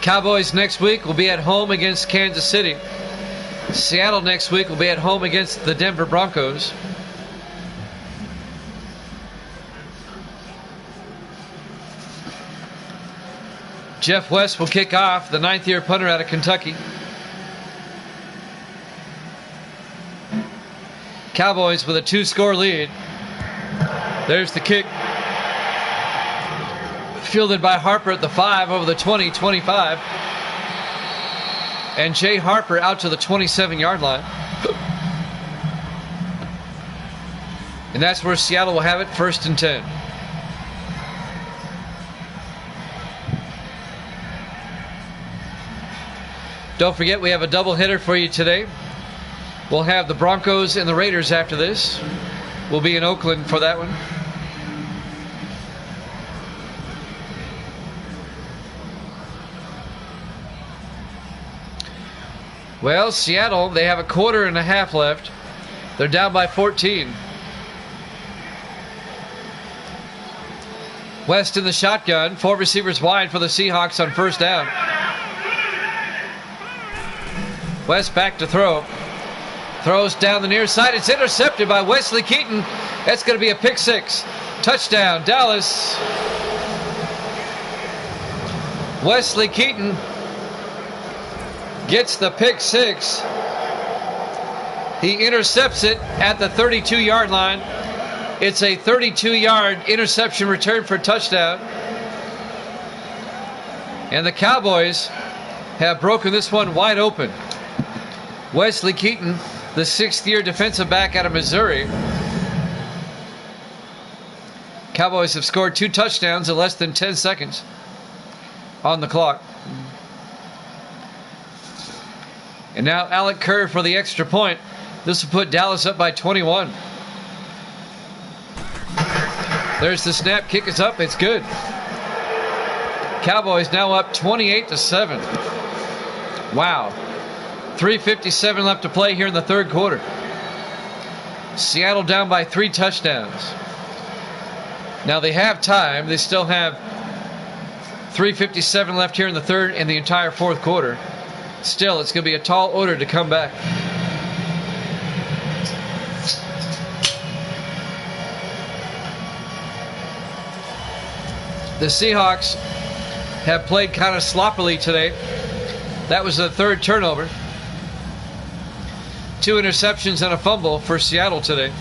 Cowboys next week will be at home against Kansas City. Seattle next week will be at home against the Denver Broncos. Jeff West will kick off, the 9th-year punter out of Kentucky. Cowboys with a 2-score lead. There's the kick. Fielded by Harper at the 5 over the 20-25. And Jay Harper out to the 27-yard line. And that's where Seattle will have it, 1st and 10. Don't forget, we have a doubleheader for you today. We'll have the Broncos and the Raiders after this. We'll be in Oakland for that one. Well, Seattle, they have a 1/4 left. They're down by 14. West in the shotgun. 4 receivers wide for the Seahawks on 1st down. West back to throw. Throws down the near side. It's intercepted by Wesley Keaton. That's going to be a pick six. Touchdown, Dallas. Wesley Keaton gets the pick six. He intercepts it at the 32-yard line. It's a 32-yard interception return for a touchdown. And the Cowboys have broken this one wide open. Wesley Keaton, the sixth-year defensive back out of Missouri. Cowboys have scored 2 touchdowns in less than 10 seconds on the clock. And now Alec Kerr for the extra point. This will put Dallas up by 21. There's the snap. Kick is up. It's good. Cowboys now up 28-7. Wow. 3:57 left to play here in the third quarter. Seattle down by 3 touchdowns. Now they have time. They still have 3:57 left here in the third and the entire fourth quarter. Still, it's going to be a tall order to come back. The Seahawks have played kind of sloppily today. That was the third turnover. 2 interceptions and a fumble for Seattle today.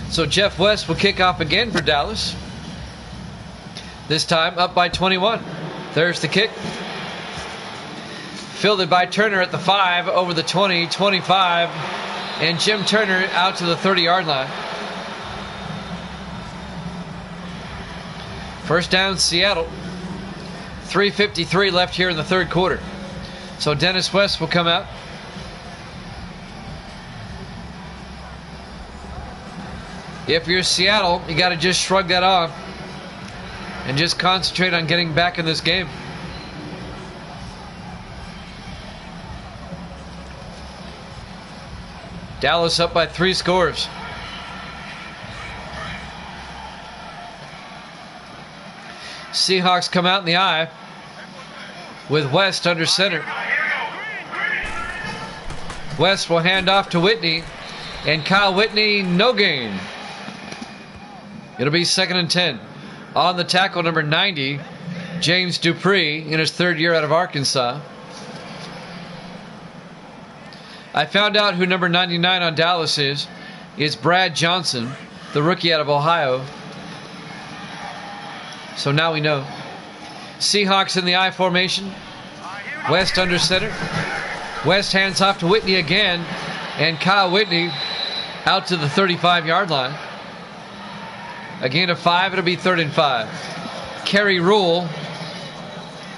So Jeff West will kick off again for Dallas. This time up by 21. There's the kick. Fielded by Turner at the 5, over the 20, 25, and Jim Turner out to the 30-yard line. First down, Seattle. 3:53 left here in the third quarter. So Dennis West will come out. If you're Seattle, you got to just shrug that off and just concentrate on getting back in this game. Dallas up by 3 scores. Seahawks come out in the eye with West under center. West will hand off to Whitney, and Kyle Whitney, no gain. It'll be 2nd and 10. On the tackle, number 90, James Dupree, in his 3rd year out of Arkansas. I found out who number 99 on Dallas is. It's Brad Johnson, the rookie out of Ohio. So now we know. Seahawks in the I formation. West under center. West hands off to Whitney again. And Kyle Whitney out to the 35-yard line. A gain of 5. It'll be 3rd and 5. Kerry Rule,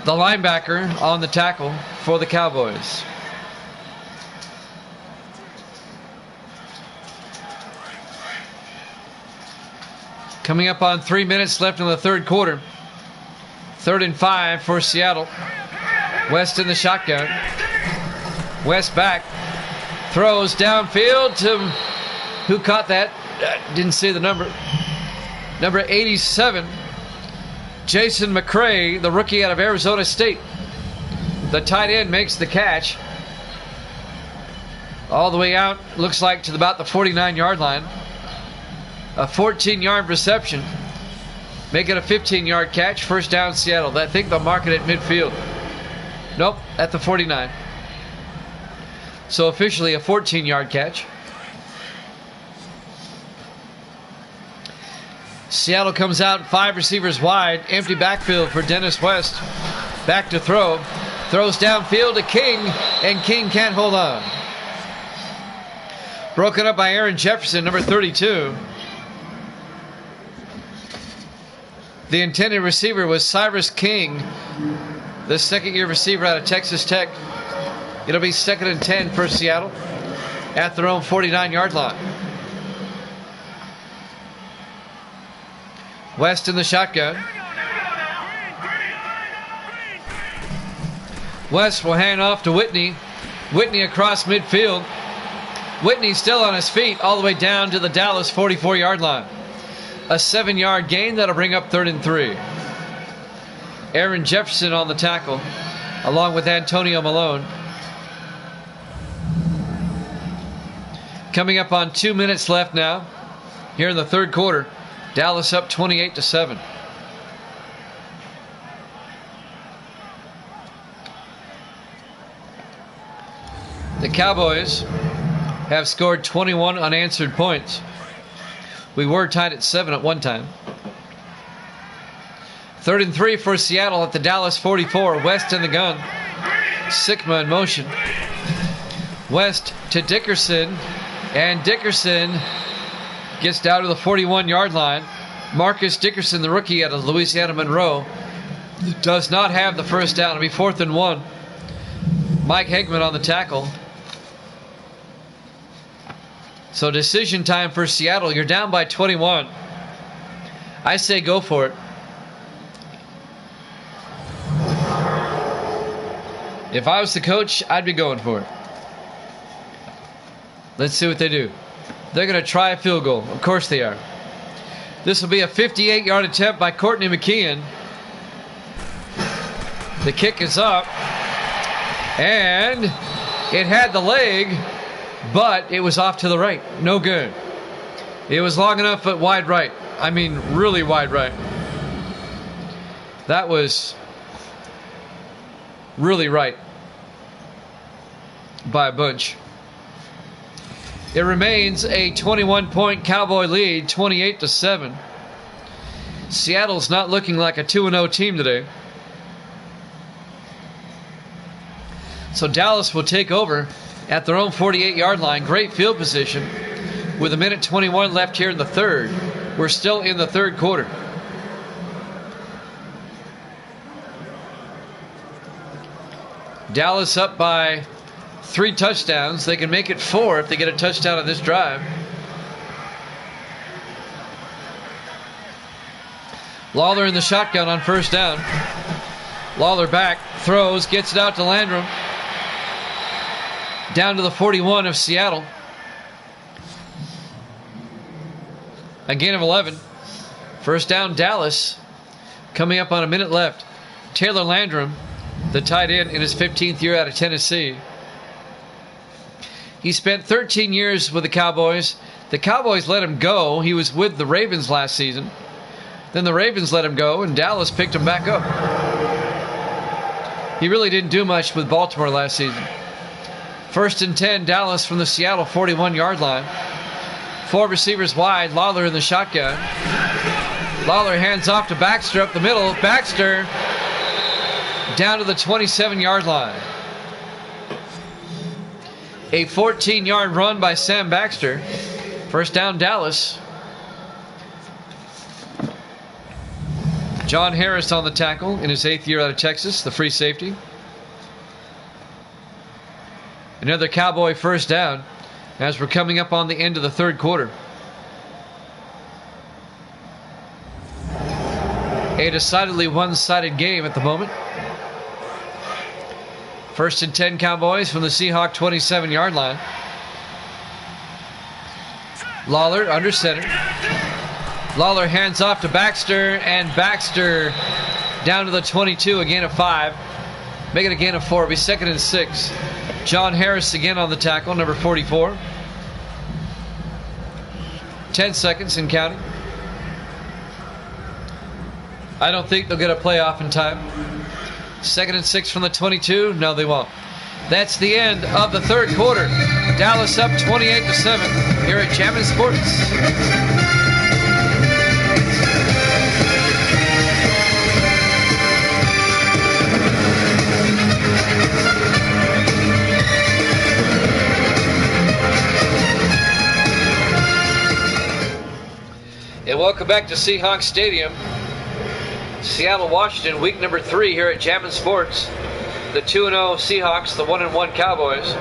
the linebacker, on the tackle for the Cowboys. Coming up on 3 minutes left in the third quarter. 3rd and 5 for Seattle. West in the shotgun. West back. Throws downfield to who caught that? Didn't see the number. Number 87. Jason McCray, the rookie out of Arizona State. The tight end makes the catch. All the way out, looks like to about the 49-yard line. A 14-yard reception. Make it a 15-yard catch. First down, Seattle. I think they'll mark it at midfield. Nope, at the 49. So officially a 14-yard catch. Seattle comes out 5 receivers wide. Empty backfield for Dennis West. Back to throw. Throws downfield to King, and King can't hold on. Broken up by Aaron Jefferson, number 32. The intended receiver was Cyrus King, the 2nd-year receiver out of Texas Tech. It'll be 2nd and 10 for Seattle at their own 49-yard line. West in the shotgun. West will hand off to Whitney. Whitney across midfield. Whitney still on his feet all the way down to the Dallas 44-yard line. A 7-yard gain that'll bring up 3rd and 3. Aaron Jefferson on the tackle, along with Antonio Malone. Coming up on 2 minutes left now, here in the third quarter. Dallas up 28-7. The Cowboys have scored 21 unanswered points. We were tied at 7 at one time. 3rd and 3 for Seattle at the Dallas 44. West in the gun. Sikma in motion. West to Dickerson. And Dickerson gets down to the 41-yard line. Marcus Dickerson, the rookie out of Louisiana Monroe, does not have the first down. It'll be 4th and 1. Mike Hegman on the tackle. So decision time for Seattle. You're down by 21. I say go for it. If I was the coach, I'd be going for it. Let's see what they do. They're going to try a field goal. Of course they are. This will be a 58-yard attempt by Courtney McKeon. The kick is up. And it had the leg, but it was off to the right. No good. It was long enough, but wide right. I mean, really wide right. That was really right by a bunch. It remains a 21-point Cowboy lead, 28-7. Seattle's not looking like a 2-0 team today. So Dallas will take over at their own 48-yard line. Great field position with 1:21 left here in the third. We're still in the third quarter. Dallas up by 3 touchdowns. They can make it 4 if they get a touchdown on this drive. Lawler in the shotgun on first down. Lawler back, throws, gets it out to Landrum. Down to the 41 of Seattle. A gain of 11. First down, Dallas. Coming up on a minute left. Taylor Landrum, the tight end in his 15th year out of Tennessee. He spent 13 years with the Cowboys. The Cowboys let him go. He was with the Ravens last season. Then the Ravens let him go, and Dallas picked him back up. He really didn't do much with Baltimore last season. 1st and 10, Dallas from the Seattle 41-yard line. 4 receivers wide, Lawler in the shotgun. Lawler hands off to Baxter up the middle. Baxter down to the 27-yard line. A 14-yard run by Sam Baxter. First down, Dallas. John Harris on the tackle in his 8th year out of Texas, the free safety. Another Cowboy first down as we're coming up on the end of the third quarter. A decidedly one-sided game at the moment. 1st and 10 Cowboys from the Seahawks 27-yard line. Lawler under center. Lawler hands off to Baxter, and Baxter down to the 22, a gain of 5. Make it a gain of 4. It'll be 2nd and 6. John Harris again on the tackle, number 44. 10 seconds and counting. I don't think they'll get a playoff in time. 2nd and 6 from the 22. No, they won't. That's the end of the third quarter. Dallas up 28-7 here at Jammin' Sports. And welcome back to Seahawks Stadium. Seattle, Washington, week number 3 here at Jammin' Sports. The 2-0 Seahawks, the 1-1 Cowboys.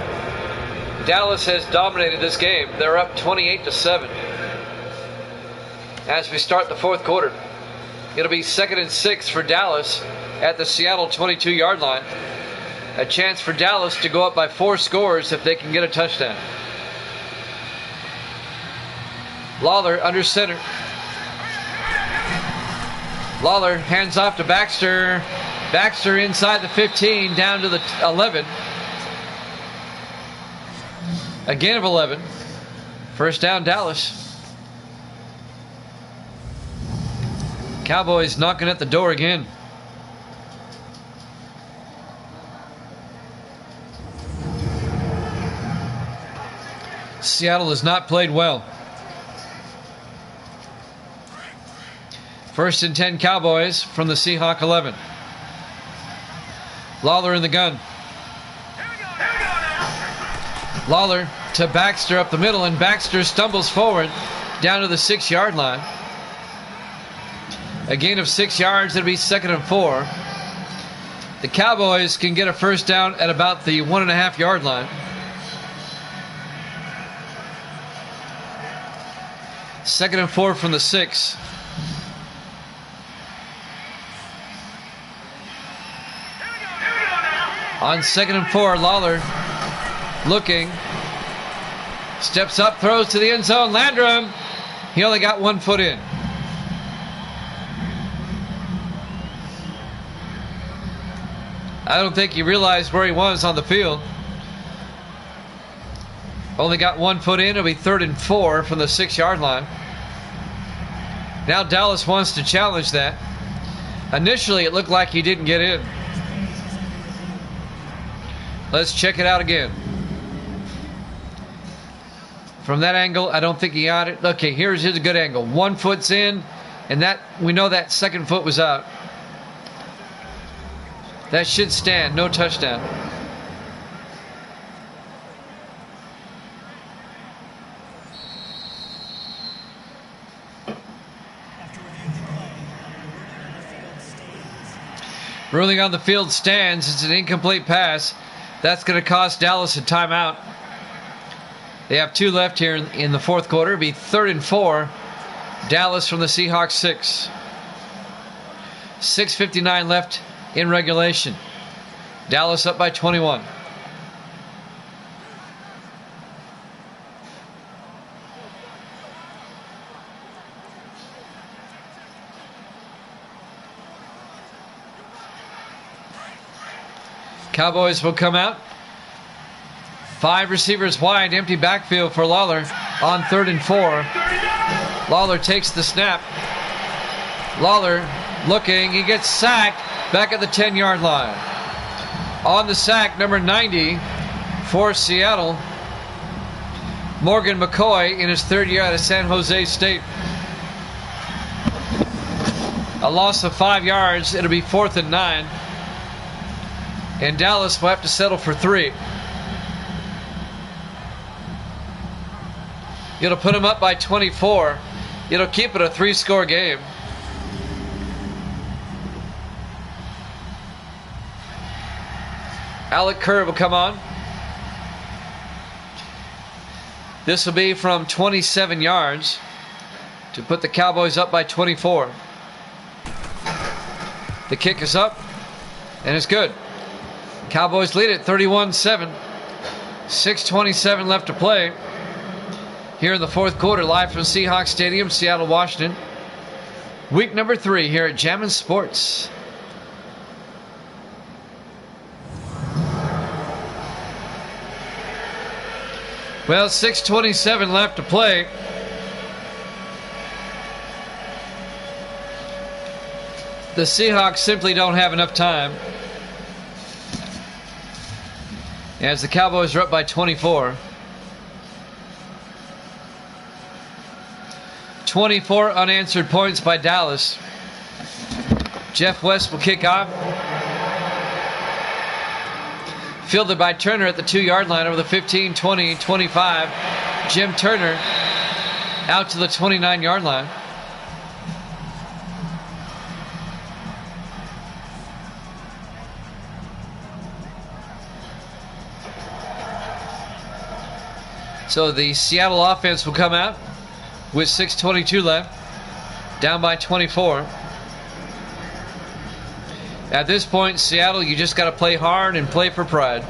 Dallas has dominated this game. They're up 28-7. As we start the fourth quarter, it'll be 2nd and 6 for Dallas at the Seattle 22-yard line. A chance for Dallas to go up by 4 scores if they can get a touchdown. Lawler under center. Lawler hands off to Baxter. Baxter inside the 15, down to the 11. A gain of 11. First down, Dallas. Cowboys knocking at the door again. Seattle has not played well. First and 10 Cowboys from the Seahawk 11. Lawler in the gun. Lawler to Baxter up the middle, and Baxter stumbles forward down to the 6-yard line. A gain of 6 yards. It'll be 2nd and 4. The Cowboys can get a first down at about the 1.5-yard line. Second and 4 from the 6. On 2nd and 4, Lawler looking. Steps up, throws to the end zone. Landrum, he only got 1 foot in. I don't think he realized where he was on the field. Only got 1 foot in. It'll be 3rd and 4 from the 6-yard line. Now Dallas wants to challenge that. Initially, it looked like he didn't get in. Let's check it out again. From that angle, I don't think he got it. Okay, here's a good angle. 1 foot's in, and that we know that 2nd foot was out. That should stand. No touchdown. Ruling on the field stands. It's an incomplete pass. That's going to cost Dallas a timeout. They have 2 left here in the 4th quarter. It'll be 3rd and 4. Dallas from the Seahawks 6. 6:59 left in regulation. Dallas up by 21. Cowboys will come out. 5 receivers wide, empty backfield for Lawler on 3rd and 4. Lawler takes the snap. Lawler looking, he gets sacked back at the 10-yard line. On the sack, number 90 for Seattle, Morgan McCoy in his 3rd year out of San Jose State. A loss of 5 yards. It'll be 4th and 9. And Dallas will have to settle for 3. It'll put him up by 24. It'll keep it a 3-score game. Alec Kerr will come on. This will be from 27 yards to put the Cowboys up by 24. The kick is up, and it's good. Cowboys lead it 31-7. 6:27 left to play here in the 4th quarter, live from Seahawks Stadium, Seattle, Washington. Week number 3 here at Jammin' Sports. Well, 6:27 left to play. The Seahawks simply don't have enough time, as the Cowboys are up by 24. 24 unanswered points by Dallas. Jeff West will kick off. Fielded by Turner at the 2-yard line over the 15, 20, 25. Jim Turner out to the 29-yard line. So the Seattle offense will come out with 6:22 left, down by 24. At this point, Seattle, you just got to play hard and play for pride.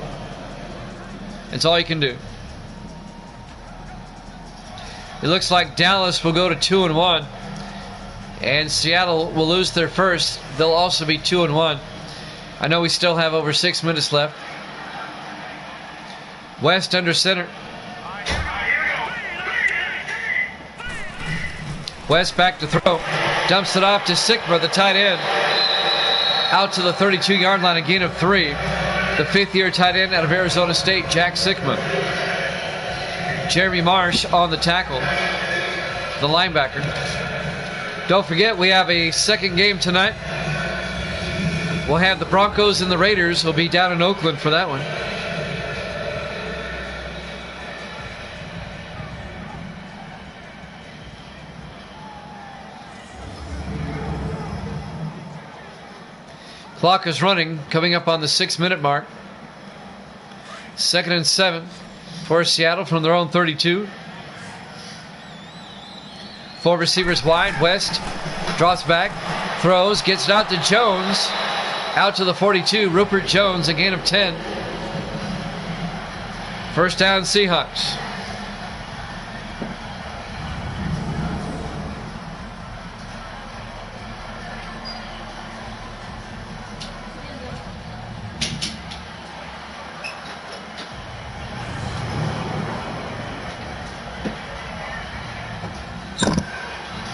That's all you can do. It looks like Dallas will go to 2-1, and Seattle will lose their first. They'll also be 2-1. I know we still have over 6 minutes left. West under center. West back to throw. Dumps it off to Sikma, the tight end. Out to the 32-yard line, a gain of 3. The fifth-year tight end out of Arizona State, Jack Sikma. Jeremy Marsh on the tackle, the linebacker. Don't forget, we have a second game tonight. We'll have the Broncos and the Raiders. We'll be down in Oakland for that one. Clock is running, coming up on the 6-minute mark. 2nd and 7 for Seattle from their own 32. 4 receivers wide. West drops back, throws, gets it out to Jones. Out to the 42, Rupert Jones, a gain of 10. First down, Seahawks.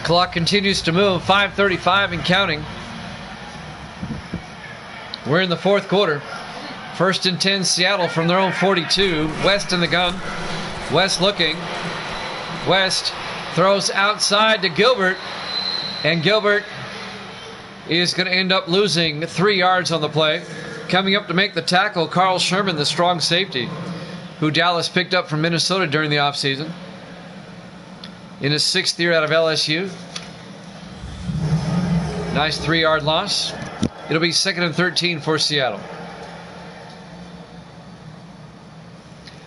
Clock continues to move, 5:35 and counting. We're in the fourth quarter. 1st and 10, Seattle from their own 42. West in the gun. West looking. West throws outside to Gilbert. And Gilbert is going to end up losing 3 yards on the play. Coming up to make the tackle, Carl Sherman, the strong safety, who Dallas picked up from Minnesota during the offseason. In his 6th year out of LSU. Nice 3-yard loss. It'll be 2nd and 13 for Seattle.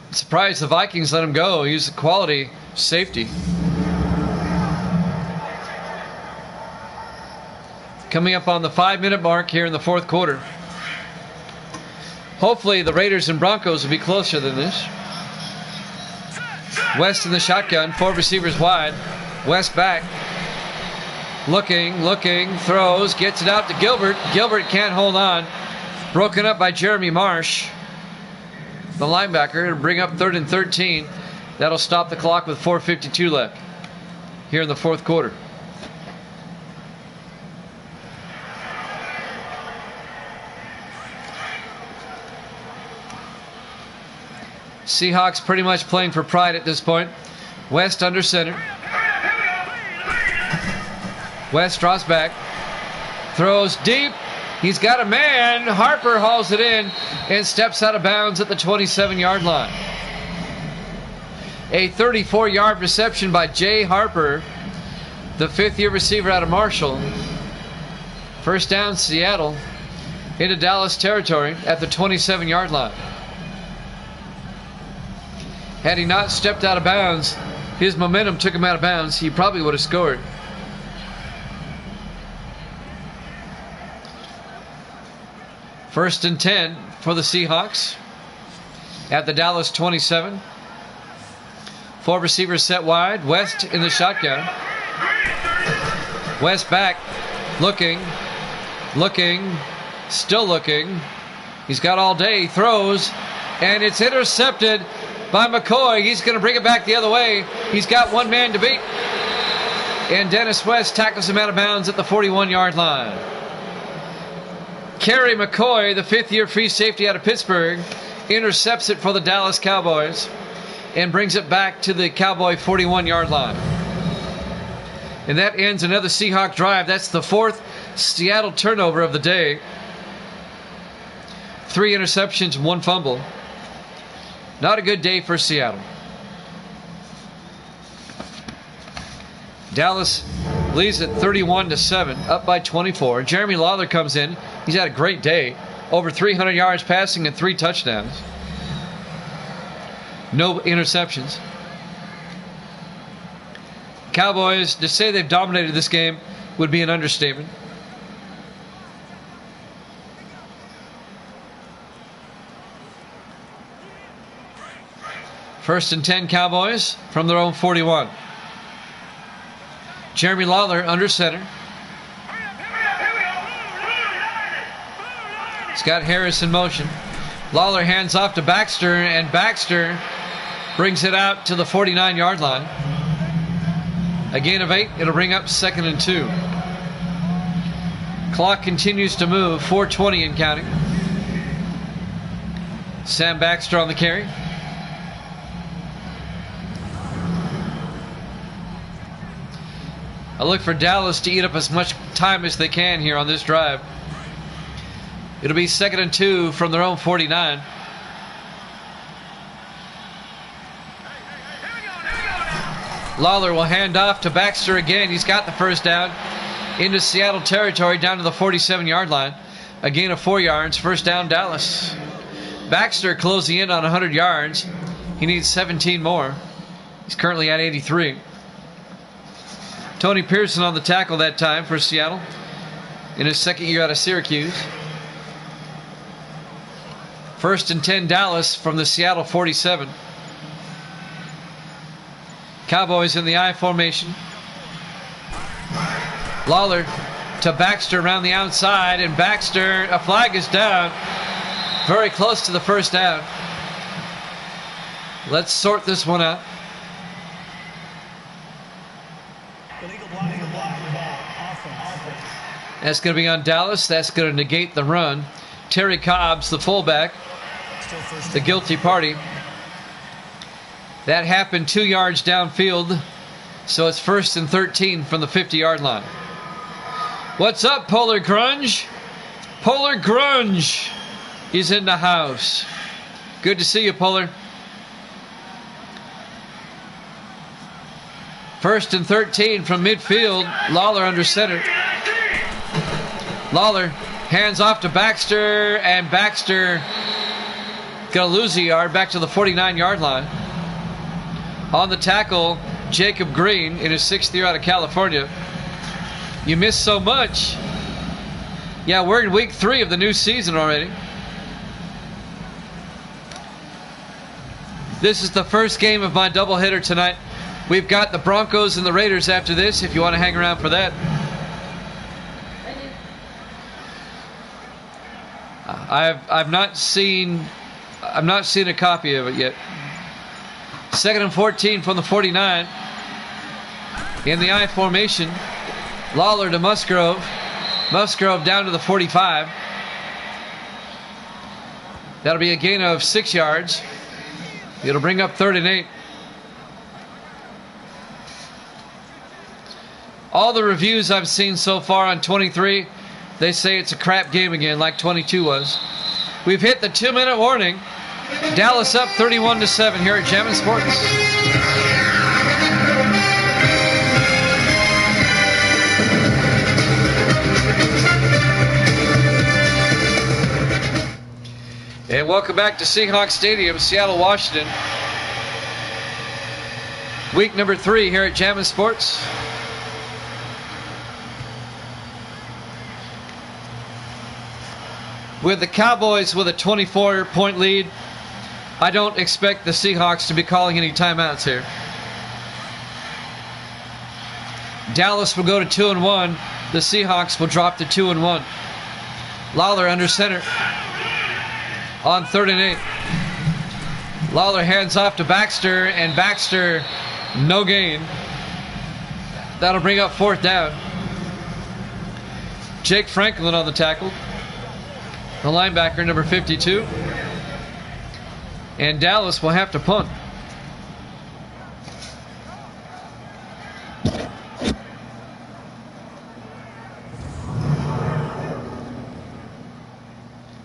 I'm surprised the Vikings let him go. He's a quality safety. Coming up on the 5-minute mark here in the fourth quarter. Hopefully the Raiders and Broncos will be closer than this. West in the shotgun, 4 receivers wide. West back. Looking, throws, gets it out to Gilbert. Gilbert can't hold on. Broken up by Jeremy Marsh, the linebacker, to bring up 3rd and 13. That'll stop the clock with 4:52 left here in the fourth quarter. Seahawks pretty much playing for pride at this point. West under center. West draws back. Throws deep. He's got a man. Harper hauls it in and steps out of bounds at the 27-yard line. A 34-yard reception by Jay Harper, the 5th-year receiver out of Marshall. First down, Seattle into Dallas territory at the 27-yard line. Had he not stepped out of bounds, his momentum took him out of bounds. He probably would have scored. First and 10 for the Seahawks at the Dallas 27. 4 receivers set wide. West in the shotgun. West back. Looking. Still looking. He's got all day. He throws. And it's intercepted by McCoy. He's going to bring it back the other way. He's got one man to beat. And Dennis West tackles him out of bounds at the 41-yard line. Kerry McCoy, the 5th-year free safety out of Pittsburgh, intercepts it for the Dallas Cowboys and brings it back to the Cowboy 41-yard line. And that ends another Seahawk drive. That's the 4th Seattle turnover of the day. 3 interceptions, 1 fumble. Not a good day for Seattle. Dallas leads at 31-7, up by 24. Jeremy Lawler comes in. He's had a great day. Over 300 yards passing and 3 touchdowns. No interceptions. Cowboys, to say they've dominated this game would be an understatement. First and 10 Cowboys from their own 41. Jeremy Lawler under center. Scott Harris in motion. Lawler hands off to Baxter, and Baxter brings it out to the 49-yard line. A gain of 8. It'll bring up 2nd and 2. Clock continues to move. 4:20 and counting. Sam Baxter on the carry. I look for Dallas to eat up as much time as they can here on this drive. It'll be 2nd and 2 from their own 49. Lawler will hand off to Baxter again. He's got the first down into Seattle territory down to the 47-yard line. A gain of 4 yards. First down, Dallas. Baxter closing in on 100 yards. He needs 17 more. He's currently at 83. Tony Pearson on the tackle that time for Seattle in his 2nd year out of Syracuse. 1st and 10 Dallas from the Seattle 47. Cowboys in the I formation. Lawler to Baxter around the outside, and Baxter, a flag is down. Very close to the first down. Let's sort this one out. That's going to be on Dallas. That's going to negate the run. Terry Cobbs, the fullback, the guilty party. That happened 2 yards downfield, so it's 1st and 13 from the 50-yard line. What's up, Polar Grunge? Polar Grunge is in the house. Good to see you, Polar. 1st and 13 from midfield. Lawler under center. Lawler hands off to Baxter, and Baxter going to lose a yard back to the 49-yard line. On the tackle, Jacob Green in his 6th year out of California. You missed so much. Yeah, we're in week 3 of the new season already. This is the first game of my doubleheader tonight. We've got the Broncos and the Raiders after this, if you want to hang around for that. I've not seen a copy of it yet. 2nd and 14 from the 49. In the I formation. Lawler to Musgrove. Musgrove down to the 45. That'll be a gain of 6 yards. It'll bring up 3rd and 8. All the reviews I've seen so far on 23, they say it's a crap game again, like 22 was. We've hit the 2-minute warning. Dallas up 31-7 here at Jammin' Sports. And welcome back to Seahawks Stadium, Seattle, Washington. Week number 3 here at Jammin' Sports. With the Cowboys with a 24-point lead, I don't expect the Seahawks to be calling any timeouts here. Dallas will go to 2-1. The Seahawks will drop to 2-1. Lawler under center on 3rd and 8. Lawler hands off to Baxter, and Baxter, no gain. That'll bring up 4th down. Jake Franklin on the tackle. The linebacker, number 52. And Dallas will have to punt.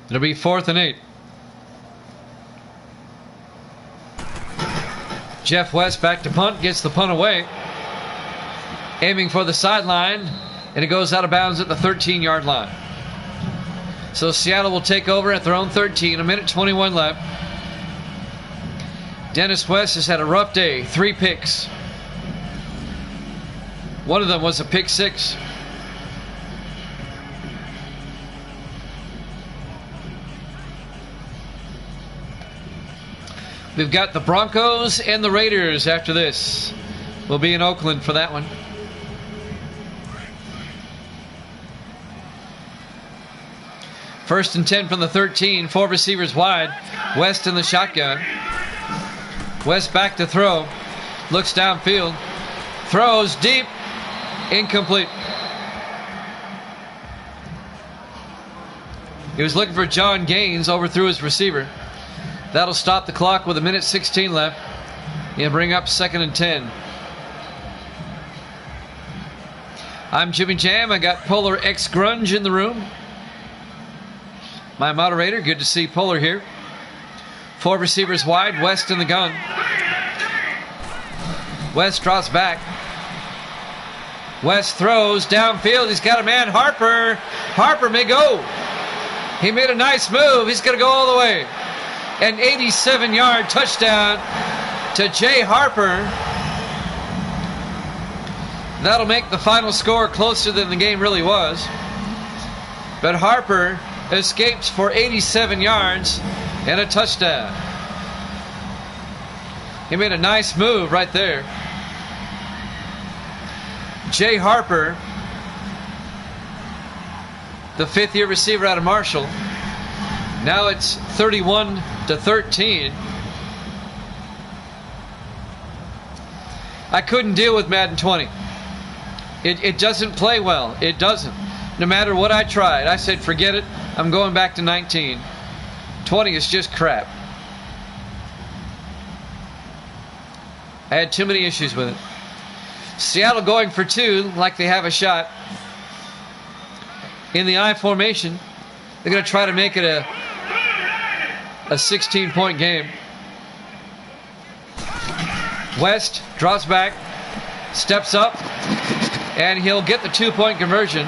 It'll be 4th and 8. Jeff West back to punt, gets the punt away. Aiming for the sideline, and it goes out of bounds at the 13-yard line. So Seattle will take over at their own 13. 1:21 left. Dennis West has had a rough day. 3 picks. One of them was a pick 6. We've got the Broncos and the Raiders after this. We'll be in Oakland for that one. First and 10 from the 13. 4 receivers wide. West in the shotgun. West back to throw. Looks downfield. Throws deep. Incomplete. He was looking for John Gaines, overthrew his receiver. That'll stop the clock with 1:16 left. And bring up 2nd and 10. I'm Jimmy Jam. I got Polar X Grunge in the room. My moderator, good to see Polar here. 4 receivers wide, West in the gun. West drops back. West throws downfield. He's got a man, Harper. Harper may go. He made a nice move. He's going to go all the way. An 87-yard touchdown to Jay Harper. That'll make the final score closer than the game really was. But Harper escapes for 87 yards and a touchdown. He made a nice move right there. Jay Harper, the 5th-year receiver out of Marshall. Now it's 31-13. I couldn't deal with Madden 20. It doesn't play well. It doesn't. No matter what I tried, I said, forget it. I'm going back to 19. 20 is just crap. I had too many issues with it. Seattle going for 2, like they have a shot. In the I formation, they're going to try to make it a 16-point game. West drops back, steps up, and he'll get the 2-point conversion.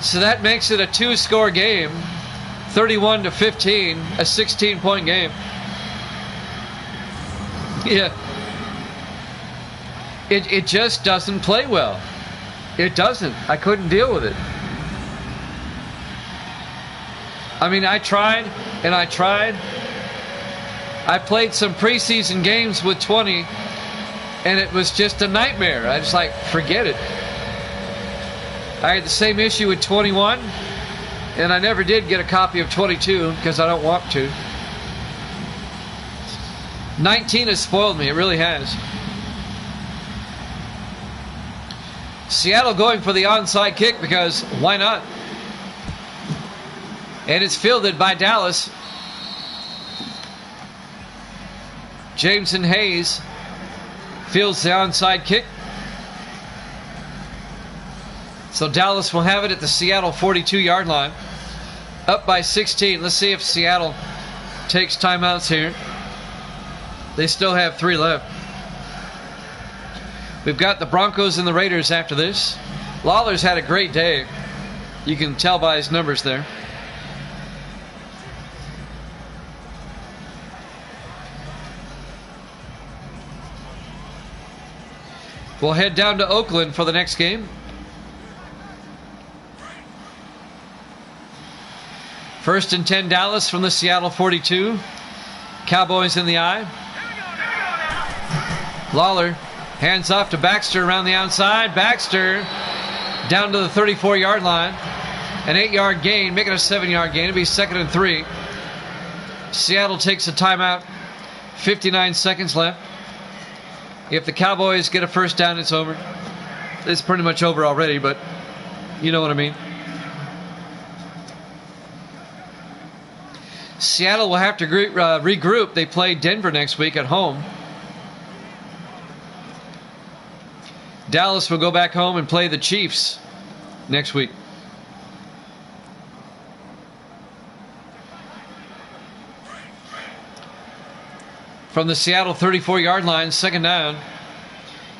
So that makes it a 2-score game, 31-15, a 16-point game. Yeah. It just doesn't play well. It doesn't. I couldn't deal with it. I mean, I tried and I tried. I played some preseason games with 20, and it was just a nightmare. I was like, forget it. I had the same issue with 21, and I never did get a copy of 22 because I don't want to. 19 has spoiled me. It really has. Seattle going for the onside kick because why not? And it's fielded by Dallas. Jameson Hayes fields the onside kick. So Dallas will have it at the Seattle 42-yard line. Up by 16. Let's see if Seattle takes timeouts here. They still have 3 left. We've got the Broncos and the Raiders after this. Lawler's had a great day. You can tell by his numbers there. We'll head down to Oakland for the next game. First and 10 Dallas from the Seattle 42. Cowboys in the eye. Lawler hands off to Baxter around the outside. Baxter down to the 34-yard line. An 8-yard gain, making a 7-yard gain. It'll be 2nd and 3. Seattle takes a timeout. 59 seconds left. If the Cowboys get a first down, it's over. It's pretty much over already, but you know what I mean. Seattle will have to regroup. They play Denver next week at home. Dallas will go back home and play the Chiefs next week. From the Seattle 34-yard line, 2nd down.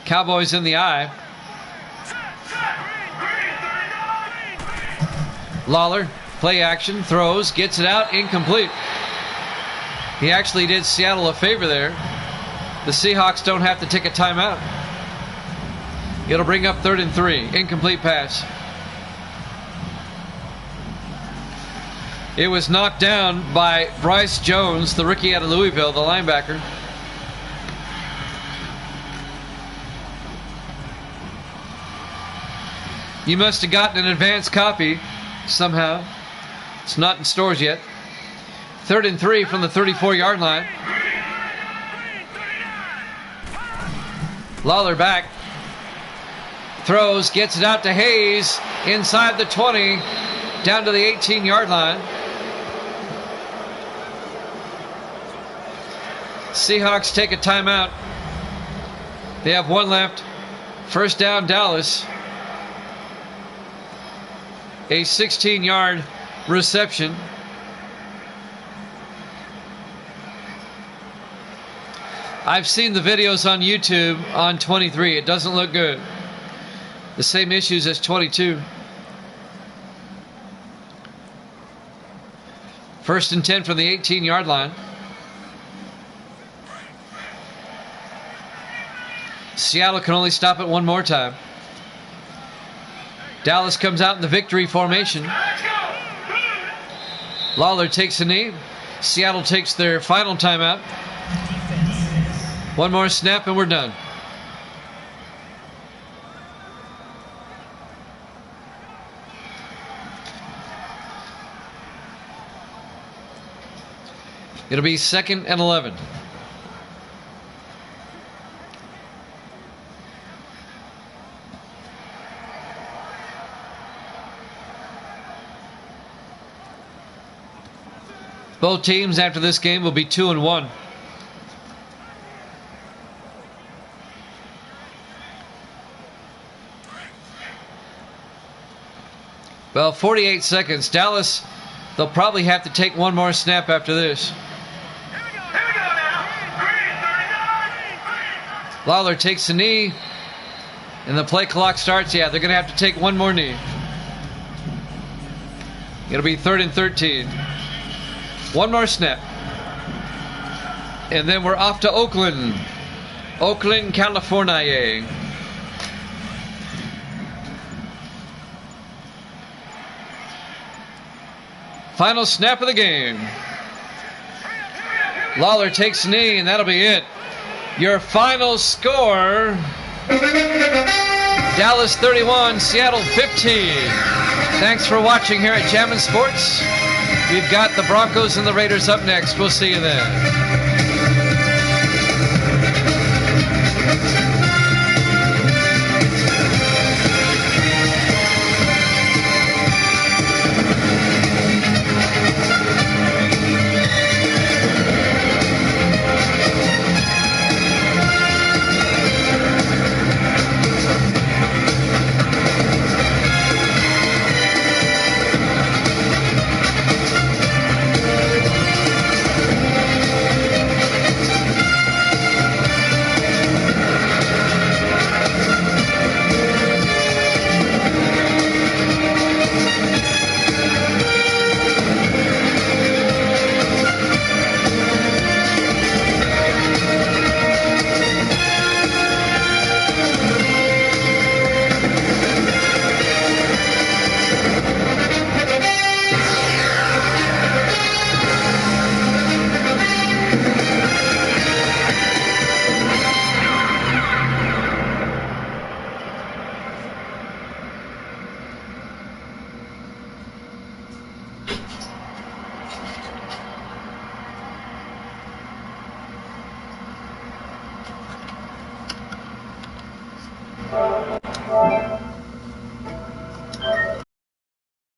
Cowboys in the eye. Lawler, play action, throws, gets it out, incomplete. He actually did Seattle a favor there. The Seahawks don't have to take a timeout. It'll bring up 3rd and 3. Incomplete pass. It was knocked down by Bryce Jones, the rookie out of Louisville, the linebacker. You must have gotten an advance copy somehow. It's not in stores yet. 3rd and 3 from the 34-yard line. Lawler back. Throws, gets it out to Hayes. Inside the 20. Down to the 18-yard line. Seahawks take a timeout. They have one left. First down, Dallas. A 16-yard reception. I've seen the videos on YouTube on 23. It doesn't look good. The same issues as 22. First and 10 from the 18-yard line. Seattle can only stop it one more time. Dallas comes out in the victory formation. Lawler takes a knee. Seattle takes their final timeout. One more snap and we're done. It'll be 2nd and 11. Both teams after this game will be 2-1. Well, 48 seconds. Dallas, they'll probably have to take one more snap after this. Lawler takes a knee, and the play clock starts. Yeah, they're going to have to take one more knee. It'll be 3rd and 13. One more snap. And then we're off to Oakland. Oakland, California. Final snap of the game. Lawler takes a knee, and that'll be it. Your final score: Dallas 31, Seattle 15. Thanks for watching here at Jammin' Sports. We've got the Broncos and the Raiders up next. We'll see you then.